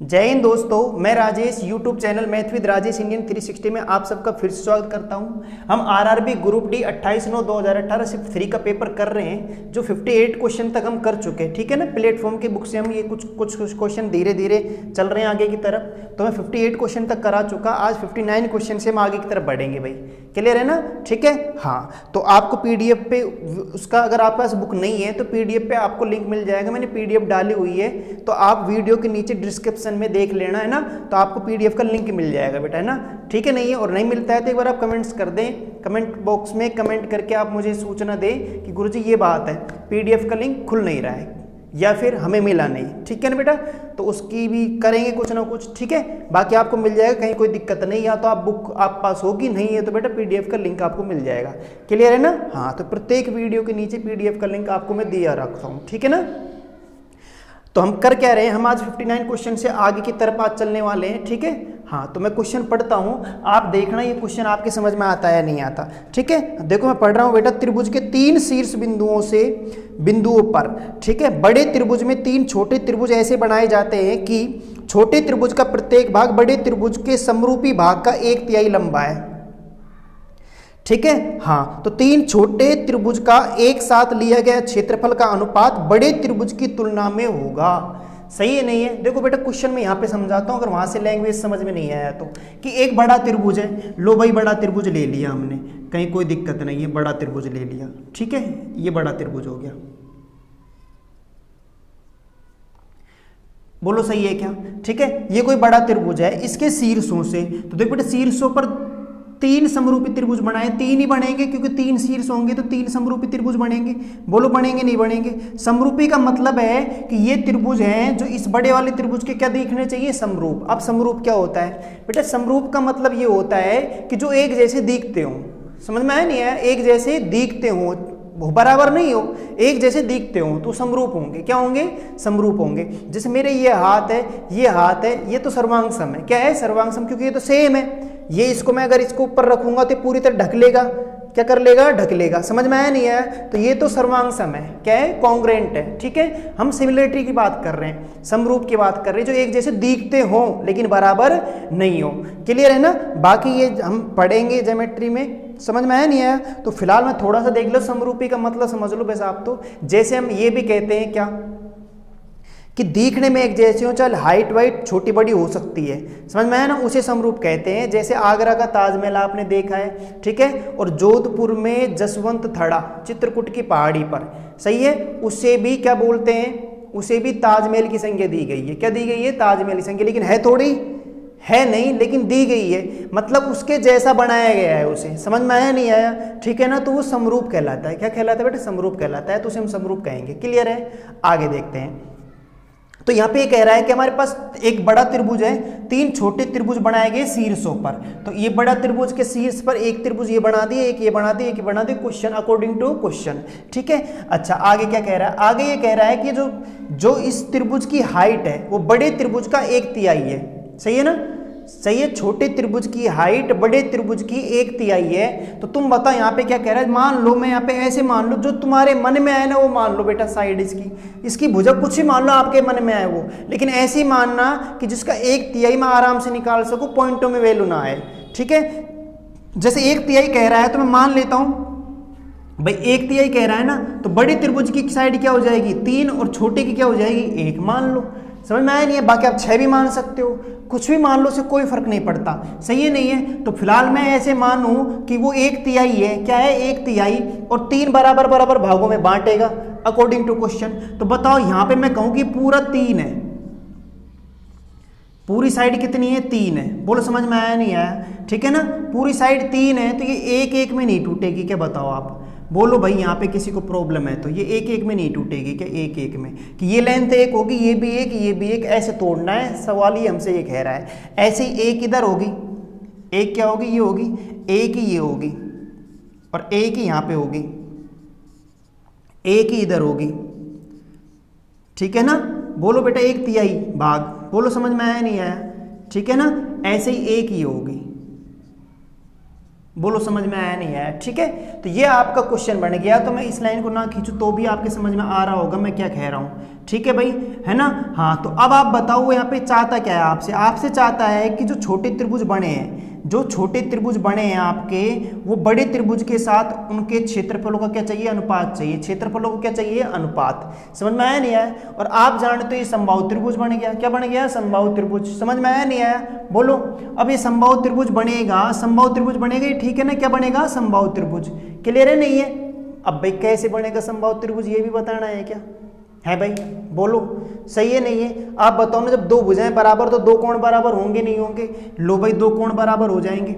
जय हिंद दोस्तों, मैं Rajesh YouTube channel math with Rajesh Indian 360 में आप सबका फिर से स्वागत करता हूं। हम आरआरबी ग्रुप डी 28/9/2018 शिफ्ट 3 का पेपर कर रहे हैं, जो 58 क्वेश्चन तक हम कर चुके हैं। ठीक है ना, प्लेटफॉर्म की बुक से हम ये कुछ क्वेश्चन धीरे धीरे चल रहे हैं आगे की तरफ। तो मैं 58 क्वेश्चन तक करा चुका, आज 59 क्वेश्चन से हम आगे की तरफ बढ़ेंगे। भाई क्लियर है ना? ठीक है। हाँ, तो आपको पीडीएफ पे उसका, अगर आपके पास बुक नहीं है तो पीडीएफ पे आपको लिंक मिल जाएगा, मैंने पीडीएफ डाली हुई है, तो आप वीडियो के नीचे डिस्क्रिप्शन में देख लेना, है ना। तो आपको पीडीएफ का लिंक मिल जाएगा बेटा, है ना। ठीक है, नहीं है और नहीं मिलता है तो एक बार आप कमेंट्स कर दें, कमेंट बॉक्स में कमेंट करके आप मुझे सूचना दें कि गुरुजी ये बात है, पीडीएफ का लिंक खुल नहीं रहा है या फिर हमें मिला नहीं। ठीक है ना बेटा, तो उसकी भी करेंगे कुछ ना कुछ। ठीक है, बाकी आपको मिल जाएगा, कहीं कोई दिक्कत नहीं, या तो आप बुक आप पास होगी, नहीं है तो बेटा पीडीएफ का लिंक आपको मिल जाएगा। क्लियर है ना? हाँ, तो प्रत्येक वीडियो के नीचे पीडीएफ का लिंक आपको मैं दिया रखता हूँ। ठीक है ना। तो हम कर क्या रहे हैं, हम आज 59 क्वेश्चन से आगे की तरफ आज चलने वाले हैं। ठीक है। हाँ, तो मैं क्वेश्चन पढ़ता हूँ, आप देखना ये क्वेश्चन आपके समझ में आता है या नहीं आता। ठीक है, देखो मैं पढ़ रहा हूँ बेटा। त्रिभुज के 3 शीर्ष बिंदुओं पर, ठीक है, बड़े त्रिभुज में 3 छोटे त्रिभुज ऐसे बनाए जाते हैं कि छोटे त्रिभुज का प्रत्येक भाग बड़े त्रिभुज के समरूपी भाग का 1/3 लंबा है। ठीक है। हाँ, तो 3 छोटे त्रिभुज का एक साथ लिया गया क्षेत्रफल का अनुपात बड़े त्रिभुज की तुलना में होगा। सही है नहीं है? देखो बेटा, क्वेश्चन में यहाँ पे समझाता हूँ, अगर वहां से लैंग्वेज समझ में नहीं आया तो, कि एक बड़ा त्रिभुज है, लो भाई बड़ा त्रिभुज ले लिया हमने, कहीं कोई दिक्कत नहीं है, बड़ा त्रिभुज ले लिया। ठीक है, ये बड़ा त्रिभुज हो गया। बोलो सही है क्या? ठीक है, ये कोई बड़ा त्रिभुज है, इसके शीर्षों से, तो देखो बेटा शीर्षों पर 3 समरूपी त्रिभुज बनाए, 3 ही बनेंगे क्योंकि 3 शीर्ष होंगे तो 3 समरूपी त्रिभुज बनेंगे। बोलो बनेंगे नहीं बनेंगे? समरूपी का मतलब है कि ये त्रिभुज हैं जो इस बड़े वाले त्रिभुज के क्या दिखने चाहिए, समरूप। अब समरूप क्या होता है बेटा? समरूप का मतलब ये होता है कि जो एक जैसे दिखते हो। समझ में आया नहीं आया? एक जैसे दिखते हो, बराबर नहीं हो, एक जैसे दिखते हो तो समरूप होंगे। क्या होंगे? समरूप होंगे। जैसे मेरे ये हाथ है, ये हाथ है, ये तो सर्वांग सम है। क्या है? सर्वांग सम, क्योंकि ये तो सेम है। ये इसको मैं अगर इसको ऊपर रखूंगा तो पूरी तरह ढक लेगा। क्या कर लेगा? ढक लेगा। समझ में आया नहीं आया? तो ये तो सर्वांग सम है। क्या है? कॉन्ग्रुएंट है। ठीक है, हम सिमिलरिटी की बात कर रहे हैं, समरूप की बात कर रहे हैं, जो एक जैसे दिखते हो लेकिन बराबर नहीं हो। क्लियर है ना? बाकी ये हम पढ़ेंगे ज्योमेट्री में। समझ में आया नहीं आया? तो फिलहाल मैं थोड़ा सा देख लो, समरूपी का मतलब समझ लो वैसे आप तो। जैसे हम ये भी कहते हैं क्या, कि दिखने में एक जैसे हो, चाहे हाइट वाइट छोटी बड़ी हो सकती है। समझ में आया ना? उसे समरूप कहते हैं। जैसे आगरा का ताजमहल आपने देखा है, ठीक है, और जोधपुर में जसवंत थड़ा चित्रकूट की पहाड़ी पर, सही है, उसे भी क्या बोलते हैं? उसे भी ताजमहल की संज्ञा दी गई है। क्या दी गई है? ताजमहल की संज्ञा। लेकिन है थोड़ी, है नहीं, लेकिन दी गई है, मतलब उसके जैसा बनाया गया है उसे। समझ में आया नहीं आया? ठीक है ना, तो वो समरूप कहलाता है। क्या कहलाता है बेटा? समरूप कहलाता है, तो उसे हम समरूप कहेंगे। क्लियर है? आगे देखते हैं। तो यहाँ पे ये कह रहा है कि हमारे पास एक बड़ा त्रिभुज है, 3 छोटे त्रिभुज बनाए गए शीर्षों पर। तो ये बड़ा त्रिभुज के शीर्ष पर एक त्रिभुज ये बना दिए, एक ये बना दिए, एक ये बना दिए, क्वेश्चन अकॉर्डिंग टू क्वेश्चन। ठीक है। अच्छा, आगे क्या कह रहा है? आगे ये कह रहा है कि जो इस त्रिभुज की हाइट है वो बड़े त्रिभुज का 1/3 है। सही है ना? सही है। छोटे त्रिभुज की हाइट बड़े त्रिभुज की 1/3 है। तो तुम बताओ यहाँ पे क्या कह रहा है? मान लो, मैं यहाँ पे ऐसे मान लो, जो तुम्हारे मन में आए ना वो मान लो बेटा। साइड इसकी भुजा कुछ ही मान लो आपके मन में आए वो, लेकिन ऐसे ही मानना कि जिसका 1/3 मैं आराम से निकाल सकूं, पॉइंटों में वैल्यू ना आए। ठीक है, जैसे 1/3 कह रहा है तो मैं मान लेता हूं भाई 1/3 कह रहा है ना, तो बड़े त्रिभुज की साइड क्या हो जाएगी? 3, और छोटे की क्या हो जाएगी? 1 मान लो। समझ में आया नहीं है? बाकी आप 6 भी मान सकते हो, कुछ भी मान लो, से कोई फर्क नहीं पड़ता। सही है नहीं है? तो फिलहाल मैं ऐसे मानूं कि वो 1/3 है। क्या है? 1/3, और 3 बराबर बराबर भागों में बांटेगा अकॉर्डिंग टू क्वेश्चन। तो बताओ यहाँ पे मैं कहूं कि पूरा 3 है, पूरी साइड कितनी है? 3 है। बोलो समझ में आया नहीं आया? ठीक है ना, पूरी साइड 3 है, तो ये 1-1 में नहीं टूटेगी। क्या बताओ आप? बोलो भाई, यहाँ पे किसी को प्रॉब्लम है तो ये 1-1 में नहीं टूटेगी। क्या 1-1 में? कि ये लेंथ 1 होगी, ये भी 1, ये भी 1, ऐसे तोड़ना है। सवाल ही हमसे ये कह रहा है। ऐसे ही 1 इधर होगी, 1 क्या होगी? ये होगी, 1 ही ये होगी, और 1 ही यहाँ पे होगी, 1 ही इधर होगी। ठीक है ना? बोलो बेटा 1/3 भाग। बोलो समझ में आया नहीं आया? ठीक है ना? ऐसे ही 1 ही होगी। बोलो समझ में आया नहीं आया? ठीक है, तो ये आपका क्वेश्चन बन गया। तो मैं इस लाइन को ना खींचूं तो भी आपके समझ में आ रहा होगा मैं क्या कह रहा हूँ। ठीक है भाई, है ना? हाँ, तो अब आप बताओ यहाँ पे चाहता क्या है आपसे? आपसे चाहता है कि जो छोटे त्रिभुज बने हैं, जो छोटे त्रिभुज बने हैं आपके, वो बड़े त्रिभुज के साथ उनके क्षेत्रफलों का क्या चाहिए? अनुपात चाहिए। क्षेत्रफलों को क्या चाहिए? अनुपात। समझ में आया नहीं आया? और आप जानते हो ये समबाहु त्रिभुज बन गया। क्या बन गया? समबाहु त्रिभुज। समझ में आया नहीं आया? बोलो। अब ये समबाहु त्रिभुज बनेगा, समबाहु त्रिभुज बनेगा, ये ठीक है ना? क्या बनेगा? समबाहु त्रिभुज। क्लियर है नहीं है? अब भाई कैसे बनेगा समबाहु त्रिभुज, ये भी बताना है क्या? है भाई? बोलो, सही है नहीं है? आप बताओ ना, जब दो भुजाएं बराबर तो दो कोण बराबर होंगे नहीं होंगे? लो भाई, दो कोण बराबर हो जाएंगे।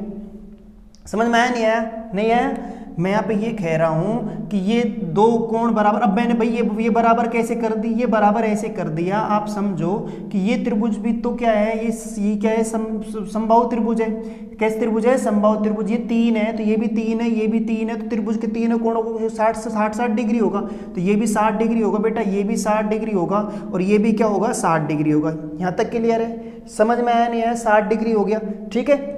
समझ में आया नहीं आया? नहीं आया? मैं यहाँ पे ये कह रहा हूँ कि ये दो कोण बराबर, अब मैंने भाई ये बराबर कैसे कर दी? ये बराबर ऐसे कर दिया, आप समझो कि ये त्रिभुज भी तो क्या है, ये क्या है? समबाहु त्रिभुज है। कैसे त्रिभुज है? समबाहु त्रिभुज। ये तीन है तो ये भी तीन है, ये भी तीन है, तो त्रिभुज के तीनों कोणों को 60 डिग्री होगा, तो ये भी 60 डिग्री होगा बेटा, ये भी 60 डिग्री होगा, और ये भी क्या होगा? 60 डिग्री होगा। यहाँ तक क्लियर है? समझ में आया नहीं आया? 60 डिग्री हो गया। ठीक है,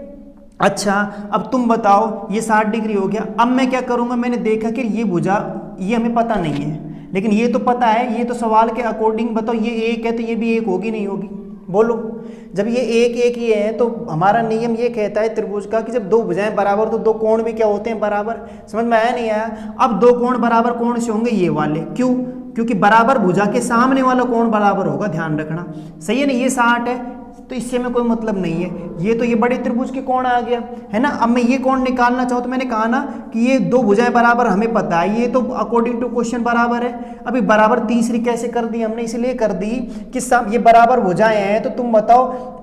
अच्छा अब तुम बताओ, ये 60 डिग्री हो गया। अब मैं क्या करूंगा? मैंने देखा कि ये भुजा, ये हमें पता नहीं है, लेकिन ये तो पता है, ये तो सवाल के अकॉर्डिंग बताओ, ये एक है तो ये भी एक होगी नहीं होगी? बोलो। जब ये एक एक ही है तो हमारा नियम ये कहता है त्रिभुज का कि जब दो भुजाएं बराबर तो दो कोण भी क्या होते हैं? बराबर। समझ में आया नहीं आया? अब दो कोण बराबर कौन से होंगे? ये वाले। क्यों? क्योंकि बराबर भुजा के सामने वाला कोण बराबर होगा, ध्यान रखना। सही है ना? ये 60 है तो इससे में कोई मतलब नहीं है। ये तो ये बड़े त्रिभुज के कोण आ गया, है ना? अब मैं ये कोण निकालना चाहूँ तो मैंने कहा ना कि ये दो भुजाएं बराबर हमें पता है, ये तो अकॉर्डिंग टू क्वेश्चन बराबर है। अभी बराबर तीसरी कैसे कर दी हमने? इसलिए कर दी कि ये बराबर भुजाएं हैं, तो तुम बताओ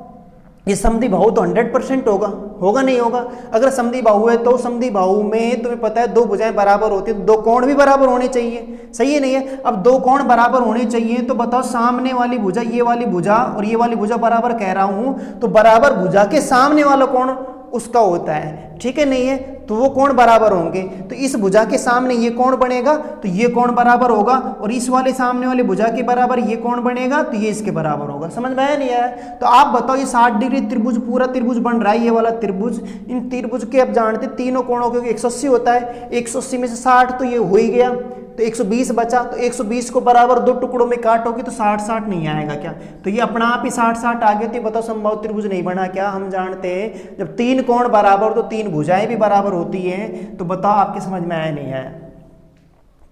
ये समद्विबाहु तो 100% होगा, होगा नहीं होगा? अगर समद्विबाहु है तो समद्विबाहु में तुम्हें पता है दो भुजाएं बराबर होती है तो दो कोण भी बराबर होने चाहिए। सही है नहीं है? अब दो कोण बराबर होने चाहिए तो बताओ सामने वाली भुजा, ये वाली भुजा और ये वाली भुजा बराबर कह रहा हूं, तो बराबर भुजा के सामने वाला कोण उसका होता है। ठीक है नहीं है? तो वो कोण बराबर होंगे, तो इस भुजा के सामने ये कोण बनेगा तो ये कोण बराबर होगा, और इस वाले सामने वाले भुजा के बराबर ये कोण बनेगा तो ये इसके बराबर होगा। समझ में आया नहीं आया? तो आप बताओ ये 60 डिग्री त्रिभुज, पूरा त्रिभुज बन रहा है, ये वाला त्रिभुज। इन त्रिभुज के अब जानते तीनों कोणों के 180 होता है, 180 में से 60 तो ये हो ही गया, तो 120 बचा, तो 120 को बराबर दो टुकड़ों में काटोगे तो 60-60 नहीं आएगा क्या? तो ये अपना आप ही 60-60 आ गए। तो बताओ समबाहु त्रिभुज नहीं बना क्या? हम जानते हैं जब तीन कोण बराबर तो तीन भुजाएं भी बराबर होती हैं। तो बताओ आपके समझ में आया नहीं आया?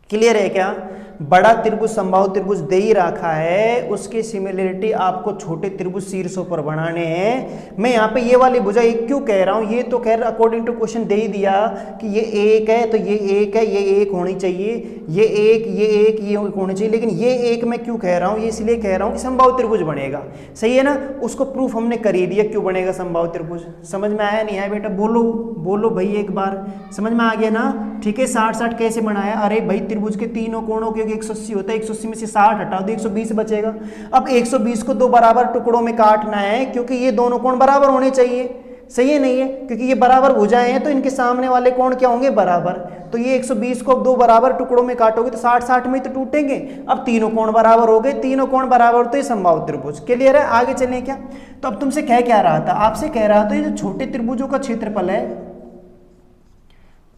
क्लियर है क्या? बड़ा त्रिभुज समबाहु त्रिभुज दे ही रखा है, उसकी सिमिलरिटी आपको छोटे त्रिभुज शीर्षों पर बनाने हैं। मैं यहाँ पे ये वाली भुजा एक क्यों कह रहा हूँ? ये तो खैर अकॉर्डिंग टू क्वेश्चन दे ही दिया कि ये एक है तो ये एक है, ये एक होनी चाहिए, ये एक, ये होनी चाहिए, लेकिन ये एक मैं क्यों कह रहा हूँ? ये इसलिए कह रहा हूँ कि समबाहु त्रिभुज बनेगा। सही है ना? उसको प्रूफ हमने कर ही दिया क्यों बनेगा समबाहु त्रिभुज। समझ में आया नहीं आया बेटा? बोलो बोलो भाई एक बार, समझ में आ गया ना? ठीक है, 60-60 कैसे बनाया? अरे भाई त्रिभुज के तीनों कोणों के 180 होता है, 180 में से 60 हटा दो 120 बचेगा। अब 120 को दो बराबर टुकड़ों में काटना है क्योंकि ये दोनों कोण बराबर होने चाहिए। सही है नहीं है? क्योंकि ये बराबर भुजाएं हैं तो इनके सामने वाले कोण क्या होंगे? बराबर। तो ये 120 को दो बराबर टुकड़ों में काटोगे तो 60-60 में तो टूटेंगे। अब तीनों कोण बराबर हो गए, तीनों कोण बराबर तो ये समबाहु त्रिभुज। क्लियर है? आगे चलें क्या? तो अब तुमसे कह क्या रहा था? आपसे कह रहा था ये जो छोटे त्रिभुजों का क्षेत्रफल है,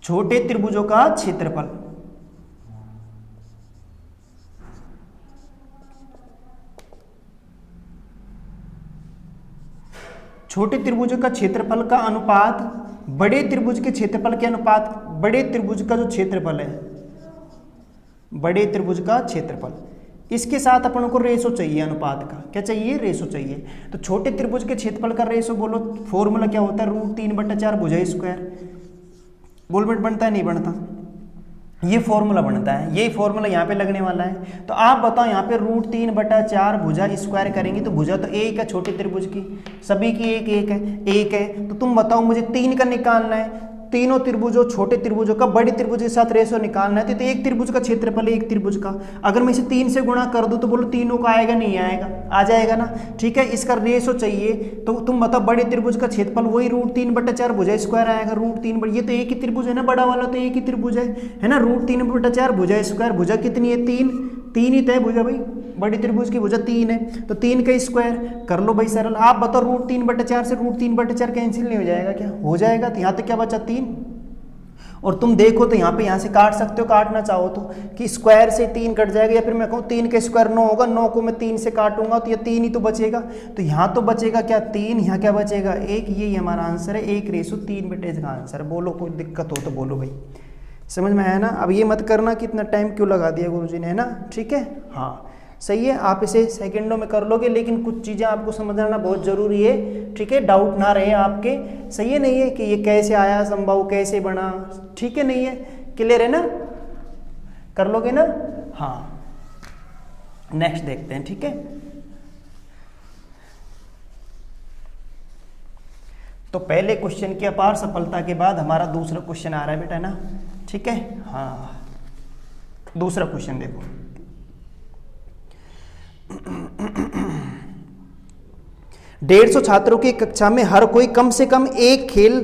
छोटे त्रिभुजों का क्षेत्रफल, छोटे त्रिभुजों का क्षेत्रफल का अनुपात बड़े त्रिभुज के क्षेत्रफल के अनुपात, बड़े त्रिभुज का जो क्षेत्रफल है, बड़े त्रिभुज का क्षेत्रफल, इसके साथ अपन को रेशो चाहिए अनुपात का। क्या चाहिए? रेशो चाहिए। तो छोटे त्रिभुज के क्षेत्रफल का रेशो बोलो, फॉर्मूला क्या होता है? √3/4 भुजा स्क्वायर। बोल बेट बनता है नहीं बनता? ये फॉर्मूला बनता है, यही फॉर्मूला यहाँ पे लगने वाला है। तो आप बताओ यहाँ पे √3/4 भुजा स्क्वायर करेंगे तो भुजा तो एक है छोटे त्रिभुज की, सभी की एक है। तो तुम बताओ मुझे 3 का निकालना है, तीनों त्रिभुजों, छोटे त्रिभुजों का बड़े त्रिभुज के साथ रेशो निकालना है। तो एक त्रिभुज का क्षेत्रफल है एक त्रिभुज का, अगर मैं इसे 3 से गुणा कर दूं तो बोलो तीनों का आएगा नहीं आएगा? आ जाएगा ना? ठीक है, इसका रेशो चाहिए तो तुम बताओ बड़े त्रिभुज का क्षेत्रफल वही √3/4 भुजा स्क्वायर आएगा। √3, ये तो एक ही त्रिभुज है ना, बड़ा वाला तो एक ही त्रिभुज है ना? √3/4 भुजा स्क्वायर, भुजा कितनी है? 3 ही तो है भुजा भाई, बड़ी त्रिभुज की भुजा 3 है, तो 3 का स्क्वायर कर लो भाई सरल। आप बताओ √3/4 से √3/4 कैंसिल नहीं हो जाएगा क्या? हो जाएगा। तो यहाँ तक क्या बचा? 3। और तुम देखो तो यहाँ से काट सकते हो, काटना चाहो तो, कि स्क्वायर से 3 कट जाएगा, या फिर मैं कहूँ 3 का स्क्वायर 9 होगा, 9 को मैं 3 से काटूंगा तो ये 3 ही तो बचेगा। तो यहाँ तो बचेगा क्या 3, यहाँ क्या बचेगा 1, यही हमारा आंसर है 1:3 का आंसर। बोलो कोई दिक्कत हो तो बोलो भाई, समझ में आया ना। अब ये मत करना कि इतना टाइम क्यों लगा दिया गुरुजी ने, है ना, ठीक है। हाँ सही है, आप इसे सेकंडों में कर लोगे, लेकिन कुछ चीज़ें आपको समझना बहुत ज़रूरी है, ठीक है, डाउट ना रहे आपके। सही है, नहीं है कि ये कैसे आया, समबाहु कैसे बना, ठीक है, नहीं है, क्लियर है ना, कर लोगे ना। हाँ नेक्स्ट देखते हैं, ठीक है। तो पहले क्वेश्चन की अपार सफलता के बाद हमारा दूसरा क्वेश्चन आ रहा है बेटा ना, ठीक है। हाँ दूसरा क्वेश्चन देखो, 150 छात्रों की कक्षा में हर कोई कम से कम एक खेल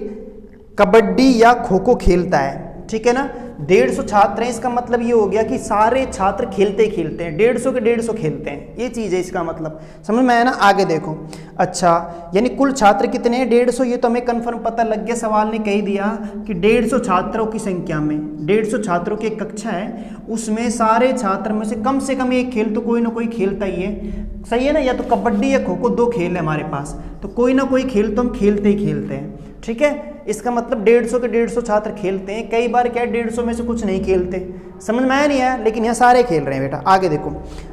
कबड्डी या खो खो खेलता है, ठीक है ना। 150 छात्र हैं, इसका मतलब ये हो गया कि सारे छात्र खेलते खेलते हैं, 150 के 150 खेलते हैं, ये चीज़ है इसका मतलब, समझ में आया ना। आगे देखो, अच्छा यानी कुल छात्र कितने हैं 150, ये तो हमें कंफर्म पता लग गया, सवाल ने कह दिया कि 150 छात्रों की संख्या में, 150 छात्रों की एक कक्षा है, उसमें सारे छात्र में से कम एक खेल तो कोई ना कोई खेलता ही है, सही है ना। या तो कबड्डी या खो खो, 2 खेल है हमारे पास, तो कोई ना कोई खेल तो हम खेलते ही खेलते हैं, ठीक है। इसका मतलब 150 के 150 छात्र खेलते हैं। कई बार क्या 150 में से कुछ नहीं खेलते, समझ में आया नहीं आया, लेकिन यहाँ सारे खेल रहे हैं बेटा। आगे देखो,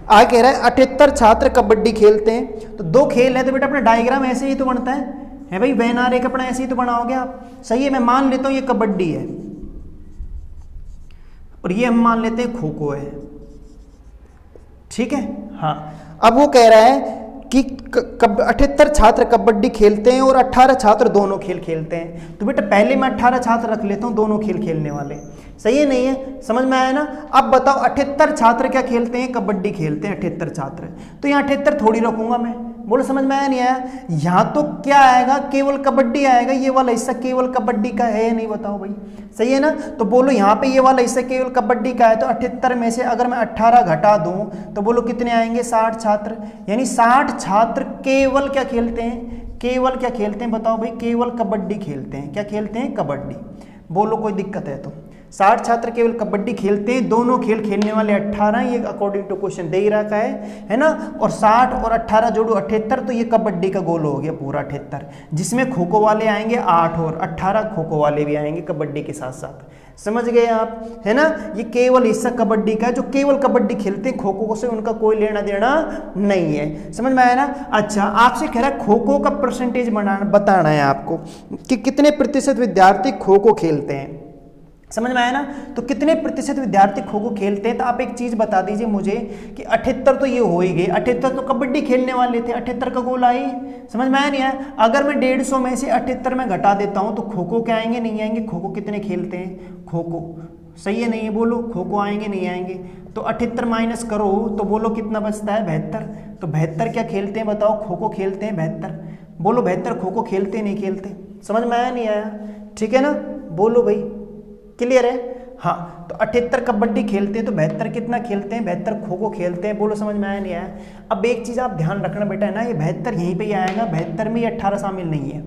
आगे कह रहा है 78 छात्र कबड्डी खेलते हैं, तो 2 खेल हैं, तो बेटा अपना डायग्राम ऐसे ही तो बनता है भाई, वैन आरेख अपना ऐसे ही तो बनाओगे आप, सही है। मैं मान लेता हूँ ये कबड्डी है और ये हम मान लेते हैं खो खो है, ठीक है। हाँ अब वो कह रहा है कि 78 छात्र कबड्डी खेलते हैं और 18 छात्र दोनों खेल खेलते हैं, तो बेटा पहले मैं 18 छात्र रख लेता हूँ दोनों खेल खेलने वाले, सही है, नहीं है, समझ में आया ना। अब बताओ 78 छात्र क्या खेलते हैं, कबड्डी खेलते हैं 78 छात्र, तो यहाँ 78 थोड़ी रखूंगा मैं, बोलो समझ में आया नहीं आया। यहाँ तो क्या आएगा, केवल कबड्डी आएगा, ये वाला हिस्सा केवल कबड्डी का है या नहीं, बताओ भाई, सही है ना। तो बोलो यहाँ पे ये वाला हिस्सा केवल कबड्डी का है, तो 78 में से अगर मैं 18 घटा दूं तो बोलो कितने आएंगे, 60 छात्र, यानी 60 छात्र केवल क्या खेलते हैं, केवल क्या खेलते हैं बताओ भाई, केवल कबड्डी खेलते हैं, क्या खेलते हैं, कबड्डी। बोलो कोई दिक्कत है तो, 60 छात्र केवल कबड्डी खेलते हैं, दोनों खेल खेलने वाले 18, ये अकॉर्डिंग टू क्वेश्चन दे ही रखा है ना। और 60 और 18 जोड़ो 78, तो ये कबड्डी का गोल हो गया पूरा 78, जिसमें खो खो वाले आएंगे 8 और 18 खो खो वाले भी आएंगे कबड्डी के साथ साथ, समझ गए आप, है ना। ये केवल हिस्सा कबड्डी का है, जो केवल कबड्डी खेलते हैं, खो खो से उनका कोई लेना देना नहीं है, समझ में आया ना। अच्छा आपसे कह रहा है खो खो का परसेंटेज बताना है आपको कि कितने प्रतिशत विद्यार्थी खो खो खेलते हैं, समझ में आया ना। तो कितने प्रतिशत विद्यार्थी खो खो खेलते हैं, तो आप एक चीज बता दीजिए मुझे कि 78 तो ये हो ही गए, 78 तो कबड्डी खेलने वाले थे, 78 का गोल आई, समझ में आया नहीं आया। अगर मैं 150 में से 78 में घटा देता हूं तो खो खो क्या आएंगे, नहीं आएंगे। खो खो कितने खेलते हैं, खो खो, सही है, नहीं है, बोलो खो खो आएंगे नहीं आएंगे। तो 78 माइनस करो तो बोलो कितना बचता है, 72। तो 72 क्या खेलते हैं बताओ, खो खो खेलते हैं 72, बोलो 72 खो खो खेलते नहीं खेलते, समझ में आया नहीं आया, ठीक है ना, बोलो भाई, क्लियर है। हाँ तो 78 कबड्डी खेलते हैं, तो 72 कितना खेलते हैं, 72 खो खो खेलते हैं, बोलो समझ में आया नहीं आया। अब एक चीज आप ध्यान रखना बेटा, है ना, ये 72 यहीं पे ही आएगा, 72 में ये 18 शामिल नहीं है,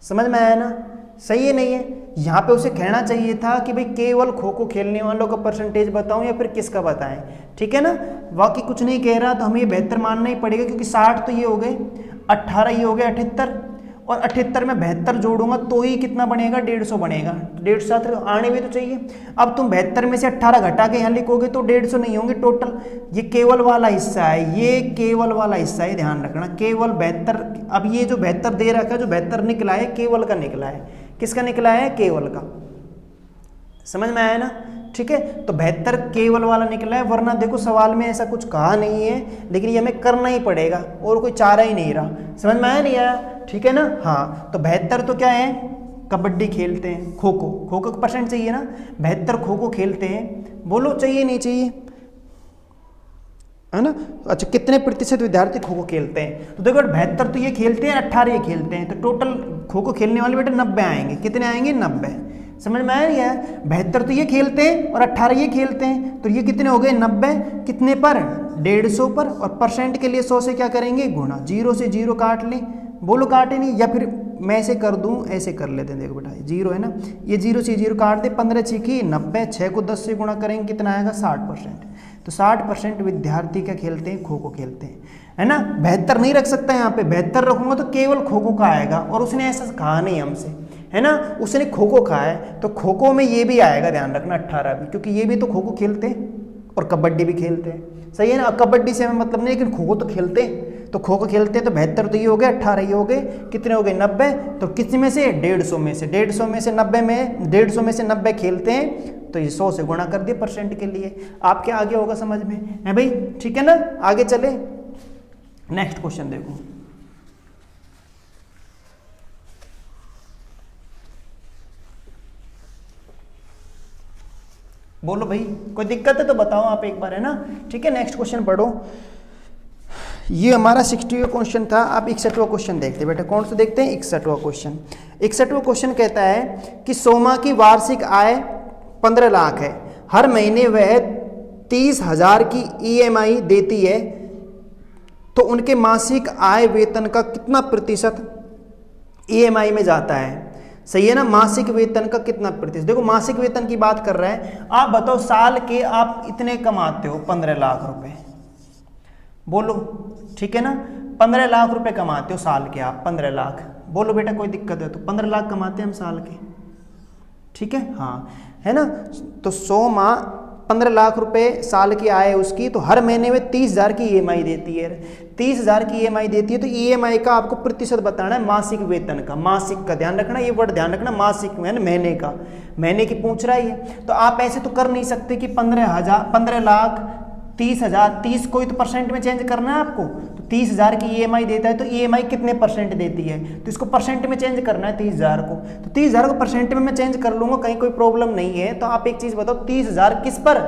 समझ में आया ना, सही है, नहीं है। यहाँ पे उसे कहना चाहिए था कि भाई केवल खो खो खेलने वालों का परसेंटेज बताऊं या फिर किसका बताएं, ठीक है ना। बाकी कुछ नहीं कह रहा तो हमें ये 72 मानना ही पड़ेगा, क्योंकि 60 तो ये हो गए, 18 ये हो गए 78, और 78 में 72 जोड़ूंगा तो ही कितना बनेगा, 150 बनेगा। 150 छात्र आने भी तो चाहिए। अब तुम 72 में से 18 घटा के यहाँ लिखोगे तो 150 नहीं होंगे टोटल। ये केवल वाला हिस्सा है, ये केवल वाला हिस्सा है, ध्यान रखना, केवल 72। अब ये जो 72 दे रखा है, जो 72 निकला है केवल का निकला है, किसका निकला है, केवल का, समझ में आया ना, ठीक है। तो 72 केवल वाला निकला है, वरना देखो सवाल में ऐसा कुछ कहा नहीं है, लेकिन ये हमें करना ही पड़ेगा और कोई चारा ही नहीं रहा, समझ में आया नहीं आया, ठीक है ना। हाँ तो 72 तो क्या है, कबड्डी खेलते हैं, खो खो, खो खो का परसेंट चाहिए ना, 72 खो खो खेलते हैं, बोलो चाहिए नहीं चाहिए, है ना। अच्छा कितने प्रतिशत विद्यार्थी खो खो खेलते हैं, तो देखो 72 तो ये खेलते हैं, 18 ये खेलते हैं, तो टोटल खो खो खेलने वाले बेटे 90 आएंगे, कितने आएंगे, 90, समझ में आया नहीं है। 72 तो ये खेलते हैं और 18 ये खेलते हैं, तो ये कितने हो गए, 90, कितने पर, 150 पर, और परसेंट के लिए 100 से क्या करेंगे, गुणा, 0 से 0 काट लें, बोलो काटे नहीं, या फिर मैं ऐसे कर दूं, ऐसे कर लेते हैं, देखो बेटा 0 है ना, ये 0 से 0 काट दे, 15 6 90, 6 को 10 से गुणा करेंगे कितना आएगा 60%। तो 60% विद्यार्थी क्या खेलते हैं, खो खो खेलते हैं, है ना। 72 नहीं रख सकता यहाँ पे, 72 रखूंगा तो केवल खो खो का आएगा, और उसने ऐसा कहा नहीं हमसे, है ना, उसने खो खो कहा है, तो खो खो में ये भी आएगा, ध्यान रखना 18 भी, क्योंकि ये भी तो खो खो खेलते हैं और कबड्डी भी खेलते हैं, सही है ना। कबड्डी से हमें मतलब नहीं, लेकिन खो खो तो खेलते हैं, तो खो खो खेलते हैं, तो 72 तो ये हो गए, 18 ये हो गए, कितने हो गए 90, तो कितने में से 150 में से, 150 में से 90 में, 150 में से 90 खेलते हैं, तो ये 100 से गुणा कर दिए % के लिए। आपके आगे होगा समझ में, है भाई, ठीक है ना। आगे चले, नेक्स्ट क्वेश्चन देखो, बोलो भाई, कोई दिक्कत है तो बताओ आप एक बार, है ना, ठीक है। नेक्स्ट क्वेश्चन पढ़ो, ये हमारा 60वां क्वेश्चन था। आप 61वां क्वेश्चन देखते हैं बेटा, कौन सा देखते हैं, 61वां क्वेश्चन। 61वां क्वेश्चन कहता है कि सोमा की वार्षिक आय 15 लाख है, हर महीने वह 30,000 की EMI देती है, तो उनके मासिक आय वेतन का कितना प्रतिशत EMI में जाता है, सही है ना। मासिक वेतन का कितना प्रतिशत, देखो मासिक वेतन की बात कर रहा है। आप बताओ साल के आप इतने कमाते हो 15 लाख रुपए, बोलो, ठीक है ना, 15 लाख रुपए कमाते हो साल के आप, 15 लाख, बोलो बेटा कोई दिक्कत है तो, 15 लाख कमाते हैं हम साल के, ठीक है, हाँ, है ना। तो 100 माह 15 लाख रुपए साल की आय है उसकी, तो हर महीने में 30,000 की EMI देती है, 30,000 की EMI देती है, तो EMI का आपको प्रतिशत बताना है मासिक वेतन का, मासिक का ध्यान रखना, ये वर्ड ध्यान रखना, मासिक में महीने का, महीने की पूछ रहा है। तो आप ऐसे तो कर नहीं सकते कि 15 लाख 30,000, 30 को ही तो % में चेंज करना है आपको, तो 30,000 की EMI देता है, तो EMI कितने % देती है, तो इसको % में चेंज करना है 30,000 को, तो 30,000 को % में मैं चेंज कर लूंगा, कहीं कोई प्रॉब्लम नहीं है। तो आप एक चीज बताओ, 30,000 किस पर,